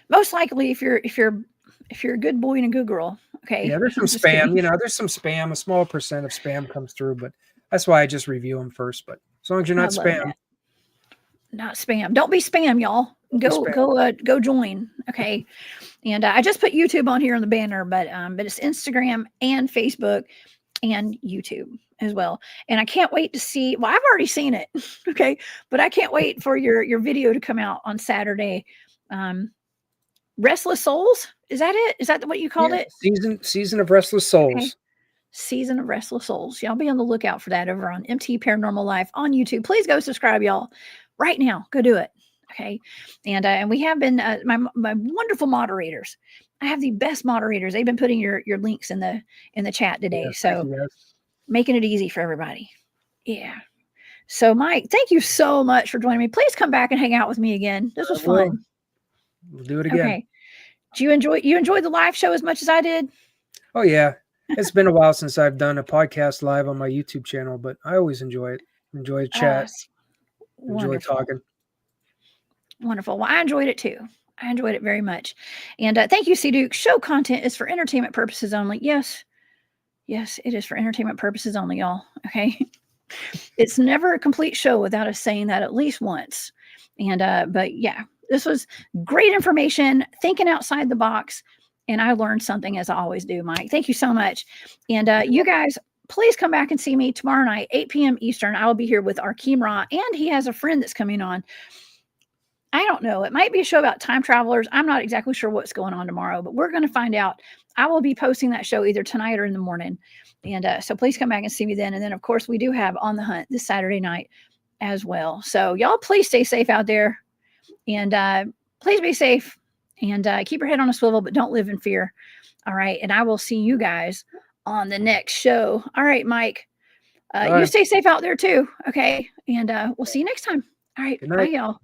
[SPEAKER 1] Most likely if you're a good boy and a good girl. Okay.
[SPEAKER 2] Yeah, there's some spam. There's some spam. A small percent of spam comes through, but that's why I just review them first. But as long as you're not spam.
[SPEAKER 1] That. Not spam. Don't be spam, y'all. Go join. Okay. And I just put YouTube on here on the banner, but it's Instagram and Facebook. and YouTube as well. And I can't wait to see, well, I've already seen it. Okay. But I can't wait for your video to come out on Saturday. Restless Souls. Is that it? Is that what you called it?
[SPEAKER 2] Season of Restless Souls.
[SPEAKER 1] Okay. Season of Restless Souls. Y'all be on the lookout for that over on MT Paranormal Life on YouTube. Please go subscribe, y'all, right now. Go do it. Okay. And we have been my wonderful moderators. I have the best moderators. They've been putting your links in the chat today.
[SPEAKER 2] Yeah,
[SPEAKER 1] so making it easy for everybody. Yeah. So Mike, thank you so much for joining me. Please come back and hang out with me again. This was fun.
[SPEAKER 2] We'll do it again.
[SPEAKER 1] Okay. Do you enjoy the live show as much as I did?
[SPEAKER 2] Oh yeah. It's been a while since I've done a podcast live on my YouTube channel, but I always enjoy it. Enjoy chat. Enjoy talking.
[SPEAKER 1] Wonderful. Well, I enjoyed it too. I enjoyed it very much. And thank you, C. Duke. Show content is for entertainment purposes only. Yes. Yes, it is for entertainment purposes only, y'all. Okay. It's never a complete show without us saying that at least once. And but yeah, this was great information, thinking outside the box. And I learned something, as I always do, Mike. Thank you so much. And you guys, please come back and see me tomorrow night, 8 p.m. Eastern. I will be here with Arkeem Ra, and he has a friend that's coming on. I don't know. It might be a show about time travelers. I'm not exactly sure what's going on tomorrow, but we're going to find out. I will be posting that show either tonight or in the morning. And so please come back and see me then. And then, of course, we do have On the Hunt this Saturday night as well. So y'all, please stay safe out there. And please be safe. And keep your head on a swivel, but don't live in fear. All right. And I will see you guys on the next show. All right, Mike. You stay safe out there too. Okay. And we'll see you next time. All right. Bye, y'all.